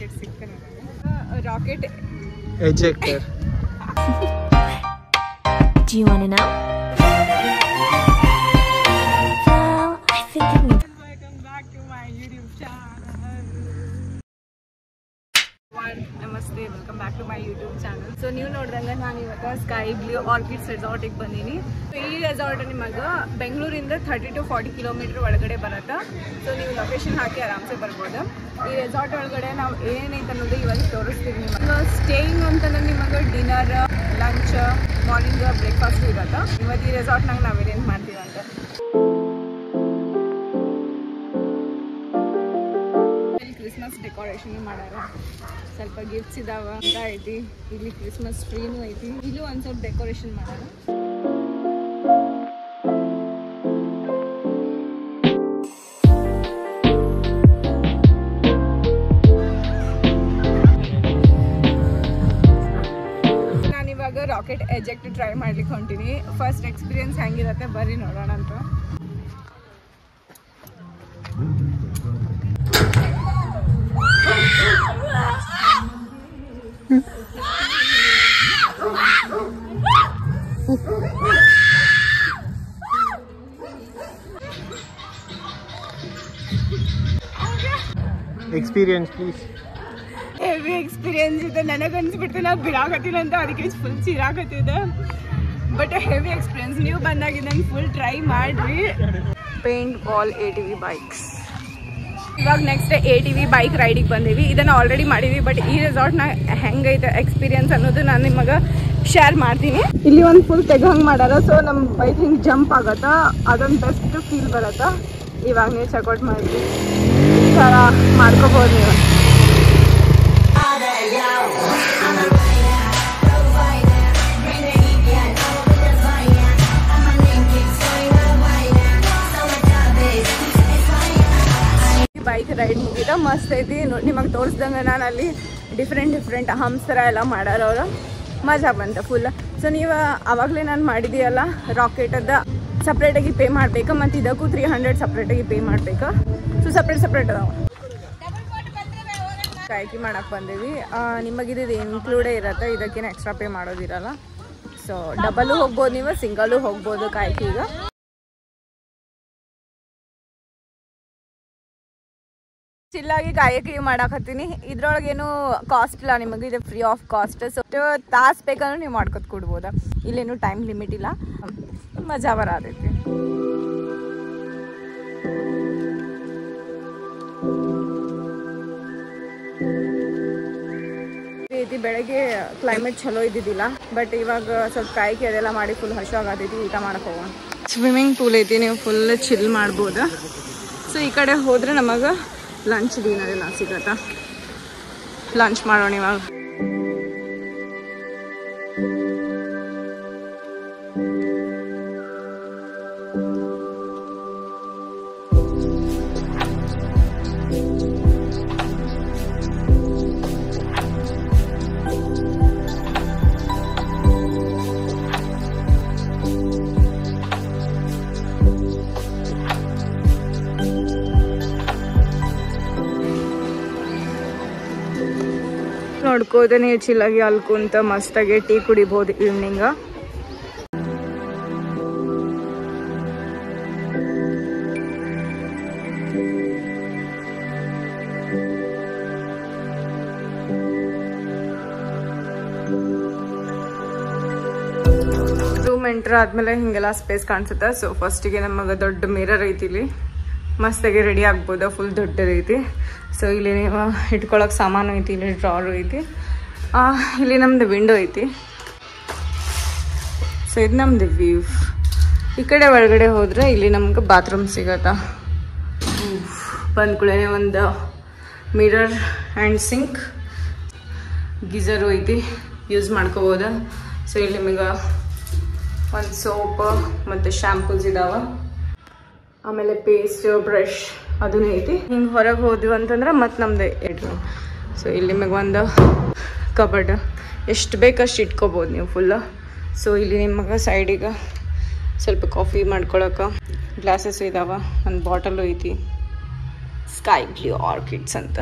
Rocket ಸಿಕ್ತು ನನಗೆ. Rocket ejector. Do you want to know? Well, I think Welcome back to my YouTube channel. ನಮಸ್ತೆ, welcome back to my YouTube channel. So ನೀವು ನೋಡಿದಂಗೆ ನಾನು ಇವತ್ತು sky blue orchids ರೆಸಾರ್ಟಿಗೆ ಬಂದೀನಿ. ಈ ರೆಸಾರ್ಟ್ ನಿಮಗೆ ಬೆಂಗಳೂರಿಂದ 30 to 40 ಕಿಲೋಮೀಟರ್ ಒಳಗಡೆ ಬರುತ್ತೆ. ಸೊ ನೀವು ಲೊಕೇಶನ್ ಹಾಕಿ ಆರಾಮ್ಸೆ ಬರ್ಬೋದು. ಈ ರೆಸಾರ್ಟ್ ಒಳಗಡೆ ನಾವು ಏನೈತೆ ಅನ್ನೋದು ಇವಾಗ ತೋರಿಸ್ತೀವಿ ನಿಮಗೆ. ಸ್ಟೇಯಿಂಗ್ ಅಂತಂದ್ರೆ ನಿಮಗೆ ಡಿನ್ನರ್, ಲಂಚ್, ಮಾರ್ನಿಂಗ್ ಬ್ರೇಕ್ಫಾಸ್ಟ್ ಇರುತ್ತೆ. ಇವತ್ತು ಈ ರೆಸಾರ್ಟ್ನಾಗ ನಾವು ಏನೇನು ಮಾಡ್ತೀವಿ ಅಂತ ಕ್ರಿಸ್ಮಸ್ ಡೆಕೋರೇಷನ್ ಮಾಡ್ಯಾರ. ಸ್ವಲ್ಪ ಗಿಫ್ಟ್ಸ್ ಇದಾವ ಅಂತ ಐತಿ. ಇಲ್ಲಿ ಕ್ರಿಸ್ಮಸ್ ಟ್ರೀನೂ ಐತಿ. ಇಲ್ಲೂ ಒಂದು ಸ್ವಲ್ಪ ಡೆಕೋರೇಷನ್ ಮಾಡ್ಯಾರ. ನಾನಿವಾಗ ರಾಕೆಟ್ ಎಜೆಕ್ಟ್ ಟ್ರೈ ಮಾಡ್ಲಿಕ್ಕೆ ಹೊಂಟೀನಿ. ಫಸ್ಟ್ ಎಕ್ಸ್ಪೀರಿಯನ್ಸ್ ಹೆಂಗಿರತ್ತೆ ಬರ್ರಿ ನೋಡೋಣ ಅಂತ. Experience please. ಹೆವಿ ಎಕ್ಸ್ಪೀರಿಯನ್ಸ್ ಇದೆ. ನನಗೆ ಅನ್ಸ್ಬಿಡ್ತು ನಾವು ಬಿಡಾಕತ್ತೀನಿ ಅಂತ, ಅದಕ್ಕೆ ಫುಲ್ ಚಿರಾಕತ್ತಿದೆ. But heavy experience. ನೀವು ಬಂದಾಗಿದ್ದ ಫುಲ್ ಟ್ರೈ ಮಾಡ್ರಿ. Paint ball ATV bikes. ಇವಾಗ ನೆಕ್ಸ್ಟ್ ATV ಬೈಕ್ ರೈಡಿಗೆ ಬಂದೀವಿ. ಇದನ್ನು ಆಲ್ರೆಡಿ ಮಾಡಿದ್ವಿ. ಬಟ್ ಈ ರೆಸಾರ್ಟ್ನ ಹೆಂಗೈತೆ ಎಕ್ಸ್ಪೀರಿಯನ್ಸ್ ಅನ್ನೋದು ನಾನು ನಿಮಗೆ ಶೇರ್ ಮಾಡ್ತೀನಿ. ಇಲ್ಲಿ ಒಂದು ಫುಲ್ ತೆಗಂಗೆ ಮಾಡ್ಯಾರ. ಸೊ ನಮ್ಮ ಬೈಕ್ ಹಿಂಗೆ ಜಂಪ್ ಆಗತ್ತಾ, ಅದೊಂದು ಬೆಸ್ಟ್ ಫೀಲ್ ಬರತ್ತಾ. ಇವಾಗ ನೀವು ಚೆಕ್ಔಟ್ ಮಾಡಿ ಈ ಥರ ಮಾಡ್ಕೋಬೋದು ನೀವು. ಬೈಕ್ ರೈಡ್ ಮುಗಿದ ಮಸ್ತ್ ಐತಿ. ನಿಮಗೆ ತೋರಿಸ್ದಂಗೆ ನಾನು ಅಲ್ಲಿ ಡಿಫ್ರೆಂಟ್ ಹಂಪ್ಸ್ ಥರ ಎಲ್ಲ ಮಾಡ್ಯಾರ ಅವರು. ಮಜಾ ಬಂತು ಫುಲ್. ಸೊ ನೀವು ಆವಾಗಲೇ ನಾನು ಮಾಡಿದೆಯಲ್ಲ ರಾಕೆಟದ ಸಪ್ರೇಟಾಗಿ ಪೇ ಮಾಡಬೇಕು. ಮತ್ತು ಇದಕ್ಕೂ 300 ಸಪ್ರೇಟಾಗಿ ಪೇ ಮಾಡಬೇಕು. ಸೊ ಸಪ್ರೇಟ್ ಅದಾವ. ಕಾಯ್ಕಿ ಮಾಡಕ್ಕೆ ಬಂದೀವಿ. ನಿಮಗಿದು ಇನ್ಕ್ಲೂಡೇ ಇರುತ್ತೆ. ಇದಕ್ಕೇನು ಎಕ್ಸ್ಟ್ರಾ ಪೇ ಮಾಡೋದಿರಲ್ಲ. ಸೊ ಡಬಲ್ಲು ಹೋಗ್ಬೋದು, ನೀವು ಸಿಂಗಲ್ಲು ಹೋಗ್ಬೋದು ಕಾಯ್ಕಿಗೆ. ಚಿಲ್ಲಾಗಿ ಕಾಯಕಿ ಮಾಡಾಕತ್ತೀನಿ. ಇದ್ರೊಳಗೇನು ಕಾಸ್ಟ್ ಇಲ್ಲ ನಿಮಗೆ, ಇದು ಫ್ರೀ ಆಫ್ ಕಾಸ್ಟ್. ಸೊ ತಾಸು ಬೇಕಾದ್ರೂ ನೀವು ಮಾಡ್ಕೊತ ಕೊಡ್ಬೋದ. ಇಲ್ಲೇನು ಟೈಮ್ ಲಿಮಿಟ್ ಇಲ್ಲ. ಮಜಾ ಬರತೈತಿ. ಐತಿ. ಬೆಳಗ್ಗೆ ಕ್ಲೈಮೇಟ್ ಚಲೋ ಇದ್ದಿದ್ದಿಲ್ಲ. ಬಟ್ ಇವಾಗ ಸ್ವಲ್ಪ ಕಾಯ್ಕಿ ಅದೆಲ್ಲ ಮಾಡಿ ಫುಲ್ ಹಶು ಆಗತೈತಿ. ಊಟ ಮಾಡಕ್ಕೆ ಹೋಗೋಣ. ಸ್ವಿಮ್ಮಿಂಗ್ ಪೂಲ್ ಐತಿ. ನೀವು ಫುಲ್ ಚಿಲ್ ಮಾಡ್ಬೋದು. ಸೊ ಈ ಕಡೆ ಹೋದ್ರೆ ನಮಗೆ ಲಂಚ್ ಡಿನ್ನರ್ ಎಲ್ಲ ಸಿಗತ್ತಾ. ಲಂಚ್ ಮಾಡೋಣ ಇವಾಗ. ನೋಡ್ಕೋದೆ ನೀವು ಚಿಲ್ಲಾಗಿ ಅಲ್ಲಿ ಕುಂತ ಮಸ್ತಾಗಿ ಟೀ ಕುಡಿಬೋದು ಈವ್ನಿಂಗ್. ರೂಮ್ ಎಂಟರ್ ಆದ್ಮೇಲೆ ಹಿಂಗೆಲ್ಲ ಸ್ಪೇಸ್ ಕಾಣಿಸುತ್ತೆ. ಸೊ ಫಸ್ಟಿಗೆ ನಮಗೆ ದೊಡ್ಡ ಮಿರರ್ ಐತಿ. ಇಲ್ಲಿ ಮಸ್ತಾಗಿ ರೆಡಿ ಆಗ್ಬೋದು. ಫುಲ್ ದೊಡ್ಡದೈತಿ. ಸೊ ಇಲ್ಲಿ ನೀವು ಇಟ್ಕೊಳಕ್ಕೆ ಸಾಮಾನು ಐತಿ. ಇಲ್ಲಿ ಡ್ರಾರು ಐತಿ. ಇಲ್ಲಿ ನಮ್ದು ವಿಂಡೋ ಐತಿ. ಸೊ ಇದು ನಮ್ದು ವ್ಯೂ. ಈ ಕಡೆ ಒಳಗಡೆ ಹೋದರೆ ಇಲ್ಲಿ ನಮ್ಗೆ ಬಾತ್ರೂಮ್ ಸಿಗತ್ತಾ. ಬಂದ್ಕೂಡೇ ಒಂದು ಮಿರರ್ ಆ್ಯಂಡ್ ಸಿಂಕ್, ಗೀಝರು ಐತಿ, ಯೂಸ್ ಮಾಡ್ಕೋಬೋದು. ಸೊ ಇಲ್ಲಿ ನಿಮಗೆ ಒಂದು ಸೋಪ್ ಮತ್ತು ಶ್ಯಾಂಪೂಸ್ ಇದಾವೆ. ಆಮೇಲೆ ಪೇಸ್ಟ್, ಬ್ರಷ್ ಅದೂ ಐತಿ. ಹಿಂಗೆ ಹೊರಗೆ ಹೋದ್ವಿ ಅಂತಂದ್ರೆ ಮತ್ತು ನಮ್ದು ಬೆಡ್ರೂಮ್. ಸೊ ಇಲ್ಲಿ ನಿಮಗೆ ಒಂದು ಕಬರ್ಡ್, ಎಷ್ಟು ಬೇಕಷ್ಟು ಇಟ್ಕೋಬೋದು ನೀವು ಫುಲ್ಲು. ಸೊ ಇಲ್ಲಿ ನಿಮಗೆ ಸೈಡಿಗೆ ಸ್ವಲ್ಪ ಕಾಫಿ ಮಾಡ್ಕೊಳಕ್ಕೆ ಗ್ಲಾಸಸ್ ಇದಾವೆ. ಒಂದು ಬಾಟಲು ಐತಿ. ಸ್ಕೈ ಬ್ಲೂ ಆರ್ಕಿಡ್ಸ್ ಅಂತ.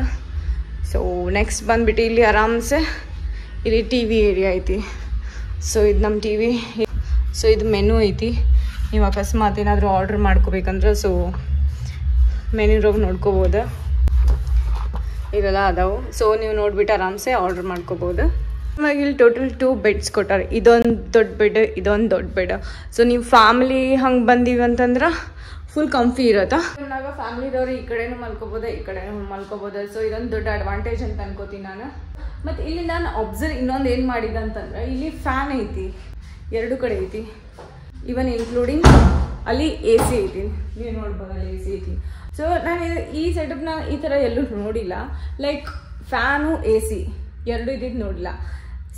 ಸೊ ನೆಕ್ಸ್ಟ್ ಬಂದುಬಿಟ್ಟು ಇಲ್ಲಿ ಆರಾಮ್ಸೆ ಇಲ್ಲಿ ಟಿ ವಿ ಏರಿಯಾ ಐತಿ. ಸೊ ಇದು ನಮ್ಮ ಟಿ ವಿ. ಸೊ ಇದು ಮೆನು ಐತಿ. ನೀವು ಅಕಸ್ಮಾತ್ ಏನಾದರೂ ಆರ್ಡ್ರ್ ಮಾಡ್ಕೋಬೇಕಂದ್ರೆ ಸೊ ಮೆನ್ಯೂರಾಗ ನೋಡ್ಕೋಬೋದು. ಇವೆಲ್ಲ ಅದಾವು. ಸೊ ನೀವು ನೋಡ್ಬಿಟ್ಟು ಆರಾಮ್ಸೆ ಆರ್ಡ್ರ್ ಮಾಡ್ಕೋಬೋದು. ಇವಾಗ ಇಲ್ಲಿ ಟೋಟಲ್ 2 ಬೆಡ್ಸ್ ಕೊಟ್ಟಾರೆ. ಇದೊಂದು ದೊಡ್ಡ ಬೆಡ್, ಇದೊಂದು ದೊಡ್ಡ ಬೆಡ್. ಸೊ ನೀವು ಫ್ಯಾಮಿಲಿ ಹಂಗೆ ಬಂದೀವಿ ಅಂತಂದ್ರೆ ಫುಲ್ ಕಂಫಿ ಇರತ್ತಾ. ಇವಾಗ ಫ್ಯಾಮಿಲಿದವ್ರು ಈ ಕಡೆನೂ ಮಲ್ಕೋಬೋದು, ಈ ಕಡೆನೂ ಮಲ್ಕೋಬೋದು. ಸೊ ಇದೊಂದು ದೊಡ್ಡ ಅಡ್ವಾಂಟೇಜ್ ಅಂತ ಅನ್ಕೋತೀನಿ ನಾನು. ಮತ್ತು ಇಲ್ಲಿ ನಾನು ಅಬ್ಸರ್ವ್ ಇನ್ನೊಂದು ಏನು ಮಾಡಿದೆ ಅಂತಂದ್ರೆ ಇಲ್ಲಿ ಫ್ಯಾನ್ ಐತಿ, 2 ಕಡೆ ಐತಿ. ಇವನ್ ಇನ್ಕ್ಲೂಡಿಂಗ್ ಅಲ್ಲಿ ಎ ಸಿ ಐತಿ. ನೀವು ನೋಡ್ಬೋದು ಅಲ್ಲಿ ಎ ಸಿ ಐತಿ. ಸೊ ನಾನು ಈ ಸೆಟಪ್ನ ಈ ಥರ ಎಲ್ಲೂ ನೋಡಿಲ್ಲ. ಲೈಕ್ ಫ್ಯಾನು ಎ ಸಿ 2 ಇದ್ದಿದ್ದು ನೋಡಿಲ್ಲ.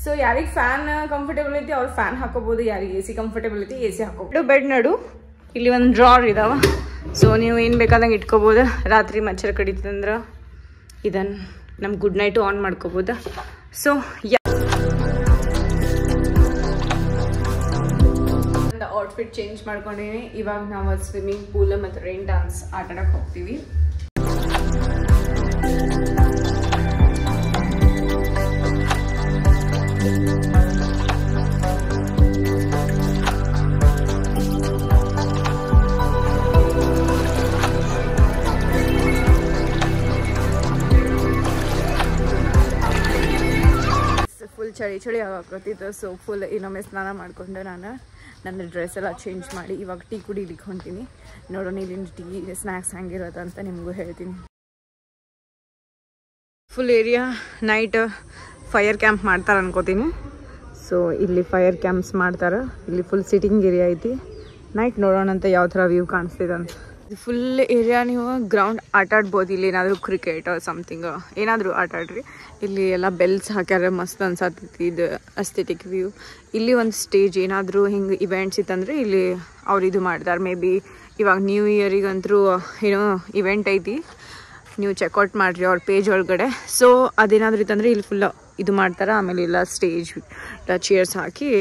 ಸೊ ಯಾರಿಗೆ ಫ್ಯಾನ್ ಕಂಫರ್ಟೇಬಲ್ ಐತಿ ಅವ್ರು ಫ್ಯಾನ್ ಹಾಕೋಬೋದು, ಯಾರಿಗೆ ಎ ಸಿ ಕಂಫರ್ಟೇಬಲ್ ಐತಿ ಎ ಸಿ ಹಾಕೋಬೋದು. ಬೆಡ್ ನಡು ಇಲ್ಲಿ ಒಂದು ಡ್ರಾರ್ ಇದಾವ. ಸೊ ನೀವು ಏನು ಬೇಕಾದಂಗೆ ಇಟ್ಕೋಬೋದು. ರಾತ್ರಿ ಮಚ್ಚರ ಕಡಿತಂದ್ರೆ ಇದನ್ನು ನಮ್ಮ ಗುಡ್ ನೈಟು ಆನ್ ಮಾಡ್ಕೋಬೋದು. ಸೊ ಔಟ್ಫಿಟ್ ಚೇಂಜ್ ಮಾಡ್ಕೊಂಡಿನಿ. ಇವಾಗ ನಾವು ಸ್ವಿಮ್ಮಿಂಗ್ ಪೂಲ್ ಮತ್ತು ರೈನ್ ಡ್ಯಾನ್ಸ್ ಆಟಾಡಕ್ಕೆ ಹೋಗ್ತೀವಿ. ಫುಲ್ ಚಳಿ ಆಗಾಕತ್ತಿತ್ತು. ಸೊ ಫುಲ್ ಇನ್ನೊಮ್ಮೆ ಸ್ನಾನ ಮಾಡಿಕೊಂಡು ನಾನು ನನ್ನ ಡ್ರೆಸ್ ಎಲ್ಲ ಚೇಂಜ್ ಮಾಡಿ ಇವಾಗ ಟೀ ಕುಡಿಲಿಕ್ಕೆ ಹೊಂಟೀನಿ. ನೋಡೋಣ ಇಲ್ಲಿನ ಟೀ ಸ್ನ್ಯಾಕ್ಸ್ ಹೆಂಗಿರೋದು ಅಂತ ನಿಮಗೂ ಹೇಳ್ತೀನಿ. Full area night fire camp ಮಾಡ್ತಾರೆ ಅನ್ಕೋತೀನಿ. ಸೊ ಇಲ್ಲಿ ಫೈರ್ ಕ್ಯಾಂಪ್ಸ್ ಮಾಡ್ತಾರೆ. ಇಲ್ಲಿ ಫುಲ್ ಸಿಟ್ಟಿಂಗ್ ಏರಿಯಾ ಐತಿ. ನೈಟ್ ನೋಡೋಣ ಅಂತ ಯಾವ ಥರ ವ್ಯೂ ಕಾಣಿಸ್ತಿದೆ ಅಂತ. ಫುಲ್ ಏರಿಯಾ ನೀವು ಗ್ರೌಂಡ್ ಆಟಾಡ್ಬೋದು. ಇಲ್ಲಿ ಏನಾದರೂ ಕ್ರಿಕೆಟ್ ಸಮಥಿಂಗ್ ಏನಾದರೂ ಆಟಾಡ್ರಿ. ಇಲ್ಲಿ ಎಲ್ಲ ಬೆಲ್ಸ್ ಹಾಕ್ಯಾರ, ಮಸ್ತ್ ಅನ್ಸತ್ತೈತಿ. ಇದು ಅಸ್ಥೆಟಿಕ್ ವ್ಯೂ. ಇಲ್ಲಿ ಒಂದು ಸ್ಟೇಜ್ ಏನಾದರೂ ಹಿಂಗೆ ಇವೆಂಟ್ಸ್ ಇತ್ತಂದರೆ ಇಲ್ಲಿ ಅವ್ರು ಇದು ಮಾಡ್ತಾರೆ. ಮೇ ಬಿ ಇವಾಗ ನ್ಯೂ ಇಯರಿಗಂತೂ ಏನೋ ಇವೆಂಟ್ ಐತಿ, ನೀವು ಚೆಕ್ಔಟ್ ಮಾಡಿರಿ ಅವ್ರ ಪೇಜ್ ಒಳಗಡೆ. ಸೊ ಅದೇನಾದರೂ ಇತ್ತಂದರೆ ಇಲ್ಲಿ ಫುಲ್ ಇದು ಮಾಡ್ತಾರೆ. ಆಮೇಲೆ ಇಲ್ಲ ಸ್ಟೇಜ್ ಇಲ್ಲ ಚೇರ್ಸ್ ಹಾಕಿ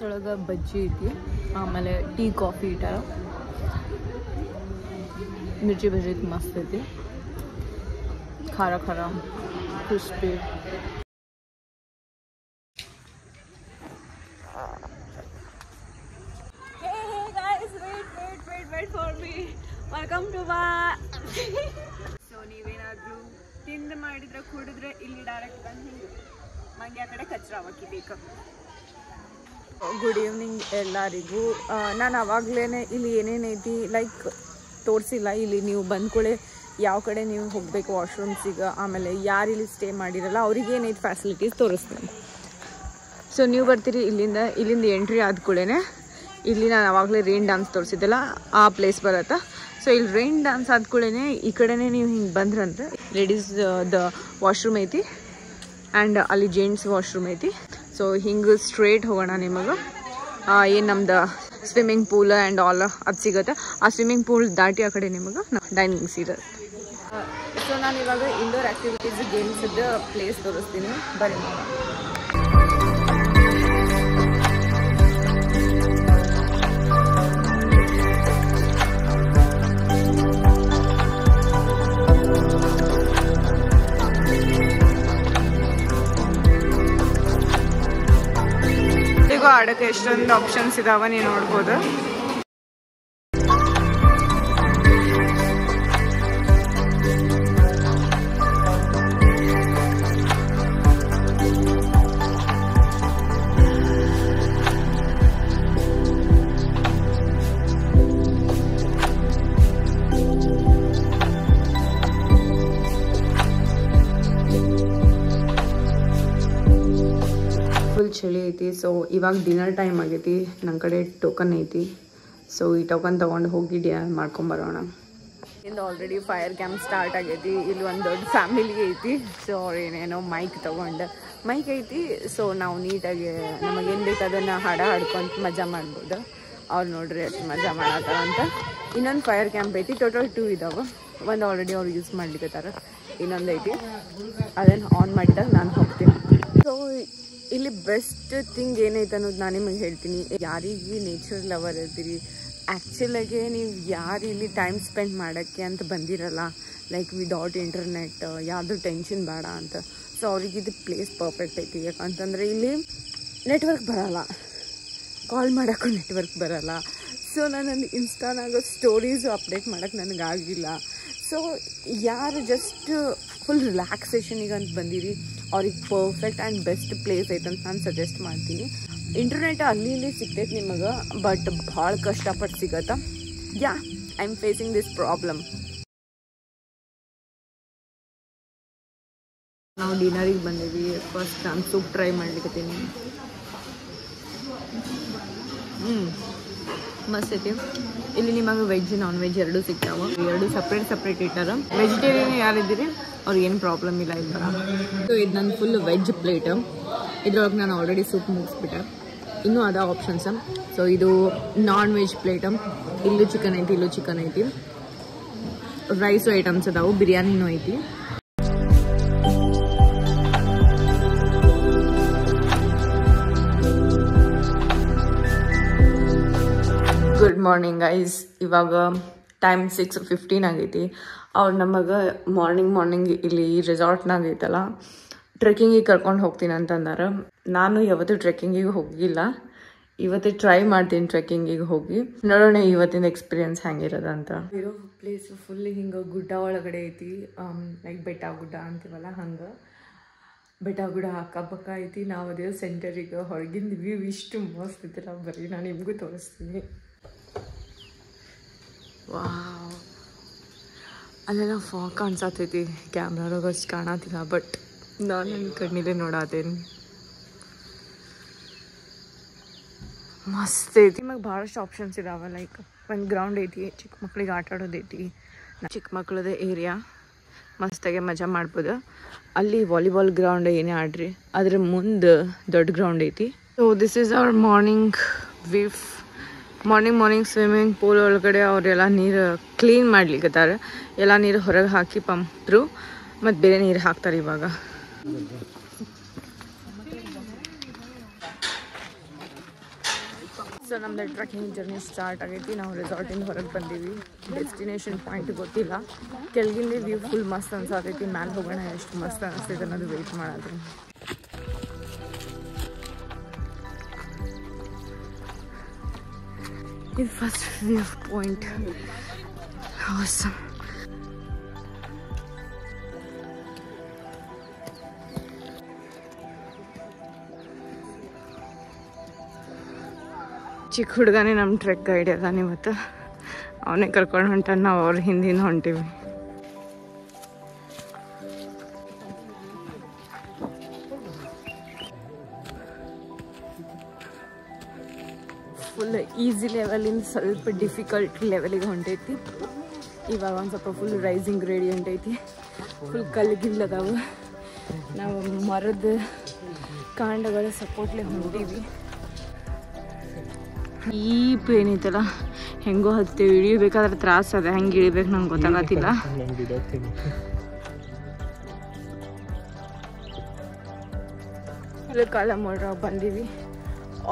ಒಳಗೆ ಬಜ್ಜಿ ಐತಿ. ಆಮೇಲೆ ಟೀ ಕಾಫಿ ಇಟ್ಟಾರ. ಮಿರ್ಚಿ ಬಜ್ಜಿ ಐತಿ, ಮಸ್ತ್ ಐತಿ. ಖಾರ ಖಾರ crispy. wait for me. Welcome to my so ನೀವೇನಾದರೂ ತಿಂದು ಮಾಡಿದ್ರೆ ಕುಡಿದ್ರೆ ಇಲ್ಲಿ ಡೈರೆಕ್ಟ್ ಬಂದು ಹಿಂಗೆ ಮಂಡ್ಯ ಕಡೆ ಕಚ್ರ ಹಾಕಿಬೇಕು. ಗುಡ್ ಈವ್ನಿಂಗ್ ಎಲ್ಲರಿಗೂ. ನಾನು ಅವಾಗಲೇ ಇಲ್ಲಿ ಏನೇನೈತಿ ಲೈಕ್ ತೋರಿಸಿಲ್ಲ. ಇಲ್ಲಿ ನೀವು ಬಂದ್ಕೊಳ್ಳೆ ಯಾವ ಕಡೆ ನೀವು ಹೋಗಬೇಕು ವಾಶ್ರೂಮ್ಸಿಗೆ, ಆಮೇಲೆ ಯಾರು ಇಲ್ಲಿ ಸ್ಟೇ ಮಾಡಿರಲ್ಲ ಅವ್ರಿಗೆ ಏನೈತಿ ಫ್ಯಾಸಿಲಿಟೀಸ್ ತೋರಿಸ್ತೀನಿ. ಸೊ ನೀವು ಬರ್ತೀರಿ ಇಲ್ಲಿಂದ ಎಂಟ್ರಿ ಆದ ಕೂಡಲೇ ಇಲ್ಲಿ ನಾನು ಅವಾಗಲೇ ರೈನ್ ಡ್ಯಾನ್ಸ್ ತೋರಿಸಿದ್ದೆಲ್ಲ ಆ ಪ್ಲೇಸ್ ಬರುತ್ತೆ. ಸೊ ಇಲ್ಲಿ ರೈನ್ ಡ್ಯಾನ್ಸ್ ಆದ ಕೂಡಲೇ ಈ ಕಡೆನೇ ನೀವು ಹಿಂಗೆ ಬಂದ್ರಂದ್ರೆ ಲೇಡೀಸ್ ದ ವಾಶ್ರೂಮ್ ಐತಿ ಆ್ಯಂಡ್ ಅಲ್ಲಿ ಜೆಂಟ್ಸ್ ವಾಶ್ರೂಮ್ ಐತಿ. ಸೊ ಹಿಂಗೆ ಸ್ಟ್ರೇಟ್ ಹೋಗೋಣ ನಿಮಗೆ ಏನು ನಮ್ದು ಸ್ವಿಮ್ಮಿಂಗ್ ಪೂಲ್ ಆ್ಯಂಡ್ ಆಲ್ ಅದು ಸಿಗುತ್ತೆ. ಆ ಸ್ವಿಮ್ಮಿಂಗ್ ಪೂಲ್ ದಾಟಿ ಆ ಕಡೆ ನಿಮಗೆ ಡೈನಿಂಗ್ಸ್ ಇರುತ್ತೆ. ಸೊ ನಾನು ಇವಾಗ ಇಂಡೋರ್ ಆ್ಯಕ್ಟಿವಿಟೀಸ್ ಗೇಮ್ಸ್ದು ಪ್ಲೇಸ್ ತೋರಿಸ್ತೀನಿ, ಬರೀ ಆಡೋಕ್ಕೆ ಎಷ್ಟೊಂದು ಆಪ್ಷನ್ಸ್ ಇದಾವೆ, ನೀವು ನೋಡ್ಬೋದು. ಫುಲ್ ಚಳಿ ಐತಿ. ಸೊ ಇವಾಗ ಡಿನ್ನರ್ ಟೈಮ್ ಆಗೈತಿ. ನನ್ನ ಕಡೆ ಟೋಕನ್ ಐತಿ. ಸೊ ಈ ಟೋಕನ್ ತೊಗೊಂಡು ಹೋಗಿ ಡಿನ್ನರ್ ಮಾಡ್ಕೊಂಬರೋಣ. ಇಲ್ಲಿ ಆಲ್ರೆಡಿ ಫೈರ್ ಕ್ಯಾಂಪ್ ಸ್ಟಾರ್ಟ್ ಆಗೈತಿ. ಇಲ್ಲಿ ಒಂದು ದೊಡ್ಡ ಫ್ಯಾಮಿಲಿ ಐತಿ. ಸೊ ಅವ್ರು ಏನೇನೋ ಮೈಕ್ ತೊಗೊಂಡು ಮೈಕ್ ಐತಿ. ಸೊ ನಾವು ನೀಟಾಗಿ ನಮಗೇನು ಬೇಕು ಅದನ್ನು ಹಾಡ್ಕೊಂತ ಮಜಾ ಮಾಡ್ಬೋದು. ಅವ್ರು ನೋಡ್ರಿ ಎಷ್ಟು ಮಜಾ ಮಾಡತ್ತಾರ ಅಂತ. ಇನ್ನೊಂದು ಫೈರ್ ಕ್ಯಾಂಪ್ ಐತಿ. ಟೋಟಲ್ 2 ಇದಾವೆ. ಒಂದು ಆಲ್ರೆಡಿ ಅವ್ರು ಯೂಸ್ ಮಾಡ್ಲಿಕ್ಕತ್ತಾರ, ಇನ್ನೊಂದು ಐತಿ. ಅದನ್ನು ಆನ್ ಮಾಡಿದಾಗ ನಾನು ಹೋಗ್ತೀನಿ. ಸೊ ಇಲ್ಲಿ ಬೆಸ್ಟ್ ಥಿಂಗ್ ಏನೈತೆ ಅನ್ನೋದು ನಾನು ನಿಮಗೆ ಹೇಳ್ತೀನಿ. ಯಾರಿಗೆ ನೇಚರ್ ಲವರ್ ಇರ್ತೀರಿ, ಆ್ಯಕ್ಚುಲಾಗೆ ನೀವು ಯಾರು ಇಲ್ಲಿ ಟೈಮ್ ಸ್ಪೆಂಡ್ ಮಾಡೋಕ್ಕೆ ಅಂತ ಬಂದಿರಲ್ಲ, ಲೈಕ್ ವಿದೌಟ್ ಇಂಟರ್ನೆಟ್ ಯಾವುದೂ ಟೆನ್ಷನ್ ಬೇಡ ಅಂತ, ಸೊ ಅವ್ರಿಗೆ ಇದು ಪ್ಲೇಸ್ ಪರ್ಫೆಕ್ಟ್ ಐತಿ. ಯಾಕಂತಂದರೆ ಇಲ್ಲಿ ನೆಟ್ವರ್ಕ್ ಬರೋಲ್ಲ, ಕಾಲ್ ಮಾಡೋಕ್ಕೂ ನೆಟ್ವರ್ಕ್ ಬರೋಲ್ಲ. ಸೊ ನಾನು ಇನ್ಸ್ಟಾನಾಗ ಸ್ಟೋರೀಸು ಅಪ್ಡೇಟ್ ಮಾಡೋಕ್ಕೆ ನನಗಾಗಿಲ್ಲ. ಸೊ ಯಾರು ಜಸ್ಟ್ ಫುಲ್ ರಿಲ್ಯಾಕ್ಸೇಷನಿಗೆ ಅಂತ ಬಂದಿರಿ ಅವ್ರಿಗೆ ಪರ್ಫೆಕ್ಟ್ ಆ್ಯಂಡ್ ಬೆಸ್ಟ್ ಪ್ಲೇಸ್ ಐತಂತ ನಾನು ಸಜೆಸ್ಟ್ ಮಾಡ್ತೀನಿ. ಇಂಟರ್ನೆಟ್ ಅಲ್ಲಿ ಇಲ್ಲಿ ಸಿಗ್ತೈತೆ ನಿಮಗೆ, ಬಟ್ ಭಾಳ ಕಷ್ಟಪಟ್ಟು ಸಿಗತ್ತಾ. Yeah, I am facing this problem. ನಾವು ಡಿನ್ನರಿಗೆ ಬಂದೀವಿ. ಫಸ್ಟ್ ನಾನು ಸೂಪ್ ಟ್ರೈ ಮಾಡ್ಲಿಕ್ಕತ್ತೀನಿ. ಮಸ್ತ್ ಐತಿ. ಇಲ್ಲಿ ನಿಮಗೆ ವೆಜ್ ನಾನ್ ವೆಜ್ ಎರಡೂ ಸಿಗ್ತಾವೆ, ಎರಡು ಸಪ್ರೇಟ್ ಇಟ್ಟಾರ. ವೆಜಿಟೇರಿಯನ್ ಯಾರಿದ್ದೀರಿ ಅವ್ರಿಗೇನು ಪ್ರಾಬ್ಲಮ್ ಇಲ್ಲ ಇಲ್ಲಿ ಬರ. ಸೊ ಇದು ನನ್ನ ಫುಲ್ ವೆಜ್ ಪ್ಲೇಟ್. ಇದ್ರೊಳಗೆ ನಾನು ಆಲ್ರೆಡಿ ಸೂಪ್ ಮುಗಿಸ್ಬಿಟ್ಟೆ, ಇನ್ನೂ ಅದ ಆಪ್ಷನ್ಸ್. ಸೊ ಇದು ನಾನ್ ವೆಜ್ ಪ್ಲೇಟ್. ಇಲ್ಲೂ ಚಿಕನ್ ಐತಿ, ಇಲ್ಲೂ ಚಿಕನ್ ಐತಿ. ರೈಸು ಐಟಮ್ಸ್ ಅದಾವು, ಬಿರಿಯಾನಿನೂ ಐತಿ. Good morning guys. ಇವಾಗ ಟೈಮ್ 6:15 ಆಗೈತಿ. ಅವ್ರು ನಮಗೆ ಮಾರ್ನಿಂಗ್ ಇಲ್ಲಿ ರೆಸಾರ್ಟ್ನಾಗ ಐತಲ್ಲ ಟ್ರೆಕ್ಕಿಂಗಿಗೆ ಕರ್ಕೊಂಡು ಹೋಗ್ತೀನಿ ಅಂತಂದಾರ. ನಾನು ಯಾವತ್ತೂ ಟ್ರೆಕ್ಕಿಂಗಿಗೆ ಹೋಗಿಲ್ಲ, ಇವತ್ತು ಟ್ರೈ ಮಾಡ್ತೀನಿ ಟ್ರೆಕ್ಕಿಂಗಿಗೆ ಹೋಗಿ. ನೋಡೋಣ ಇವತ್ತಿನ ಎಕ್ಸ್ಪೀರಿಯನ್ಸ್ ಹೆಂಗಿರೋದ ಅಂತ. ಇರೋ ಪ್ಲೇಸು ಫುಲ್ ಹಿಂಗೆ ಗುಡ್ಡ ಒಳಗಡೆ ಐತಿ, ಲೈಕ್ ಬೆಟ್ಟ ಗುಡ್ಡ ಅಂತೀವಲ್ಲ ಹಂಗೆ. ಬೆಟ್ಟ ಗುಡ್ಡ ಅಕ್ಕಪಕ್ಕ ಐತಿ. ನಾವು ಅದೇ ಸೆಂಟರಿಗೆ ಹೊರಗಿಂದ ವ್ಯೂ ಇಷ್ಟು ಮಸ್ತ್ ಐತಿಲ್ಲ, ಬರೀ ನಾನು ನಿಮಗೂ ತೋರಿಸ್ತೀನಿ. ವಾವ್, ಅಲ್ಲೆಲ್ಲ ಫಾಗ್ ಕಾಣಿಸತೈತಿ, ಕ್ಯಾಮ್ರಾದಾಗ ಅಷ್ಟು ಕಾಣತಿಲ್ಲ, ಬಟ್ ನಾನು ನನ್ನ ಕಣ್ಣಿಲೆ ನೋಡತ್ತೇನೆ. ಮಸ್ತ್ ಐತಿ. ನಿಮಗೆ ಭಾಳಷ್ಟು ಆಪ್ಷನ್ಸ್ ಇದಾವೆ. ಲೈಕ್ ಒಂದು ಗ್ರೌಂಡ್ ಐತಿ, ಚಿಕ್ಕ ಮಕ್ಳಿಗೆ ಆಟ ಆಡೋದೈತಿ, ಚಿಕ್ಕ ಮಕ್ಳದ ಏರಿಯಾ, ಮಸ್ತಾಗೆ ಮಜಾ ಮಾಡ್ಬೋದು. ಅಲ್ಲಿ ವಾಲಿಬಾಲ್ ಗ್ರೌಂಡ್ ಏನೇ ಆಡ್ರಿ, ಅದ್ರ ಮುಂದೆ ದೊಡ್ಡ ಗ್ರೌಂಡ್ ಐತಿ. So this is our morning view. Morning swimming pool ಒಳಗಡೆ ಅವರೆಲ್ಲ ನೀರು ಕ್ಲೀನ್ ಮಾಡ್ಲಿಕ್ಕತ್ತಾರೆ. ಎಲ್ಲ ನೀರು ಹೊರಗೆ ಹಾಕಿ ಪಂಪ್ರು ಮತ್ತು ಬೇರೆ ನೀರು ಹಾಕ್ತಾರೆ ಇವಾಗ. ಸೊ ನಮ್ದು ಟ್ರೆಕ್ಕಿಂಗ್ ಜರ್ನಿ ಸ್ಟಾರ್ಟ್ ಆಗೈತಿ. ನಾವು ರೆಸಾರ್ಟಿಂದ ಹೊರಗೆ ಬಂದೀವಿ. ಡೆಸ್ಟಿನೇಷನ್ ಪಾಯಿಂಟ್ ಗೊತ್ತಿಲ್ಲ. ಕೆಳಗಿಂದ ವ್ಯೂ ಫುಲ್ ಮಸ್ತ್ ಅನ್ಸತೈತಿ. ಮ್ಯಾಲೆ ಹೋಗೋಣ ಎಷ್ಟು ಮಸ್ತ್ ಅನಿಸ್ತೈತೆ ಅನ್ನೋದು ವೆಯ್ಟ್ ಮಾಡೋದು. ಇದು ಫಸ್ಟ್ ವ್ಯೂ ಪಾಯಿಂಟ್. ಆಸಮ್. ಚಿಕ್ಕ ಹುಡುಗನೇ ನಮ್ಮ ಟ್ರೆಕ್ ಗೈಡ್ ಅದಾನ ಇವತ್ತು. ಅವನೇ ಕರ್ಕೊಂಡು ಹೊಂಟಾನ, ನಾವು ಅವ್ರ ಹಿಂದಿನ ಹೊಂಟೀವಿ. ಫುಲ್ ಈಸಿ ಲೆವೆಲಿಂದ ಸ್ವಲ್ಪ ಡಿಫಿಕಲ್ಟ್ ಲೆವೆಲಿಗೆ ಹೊಂಟೈತಿ. ಇವಾಗ ಒಂದು ಸ್ವಲ್ಪ ಫುಲ್ ರೈಸಿಂಗ್ ಗ್ರೇಡಿಯಂಟ್ ಐತಿ. ಫುಲ್ ಕಲ್ಲಿಗಿಲ್ಲದಾವು. ನಾವು ಮರದ ಕಾಂಡಗಳ ಸಪೋರ್ಟ್ಲೆ ಹೊಂಟೀವಿ. ಈ ಏನೈತಲ್ಲ ಹೆಂಗೋ ಹತ್ತೀವಿ. ಇಳಿಬೇಕಾದ್ರೆ ತ್ರಾಸ ಅದ, ಹೆಂಗೆ ಇಳಿಬೇಕು ನಂಗೆ ಗೊತ್ತಾಗತ್ತಿಲ್ಲ. ಇಲ್ಲಿ ಕಾಲ ಮಾಡ್ರ ಬಂದೀವಿ.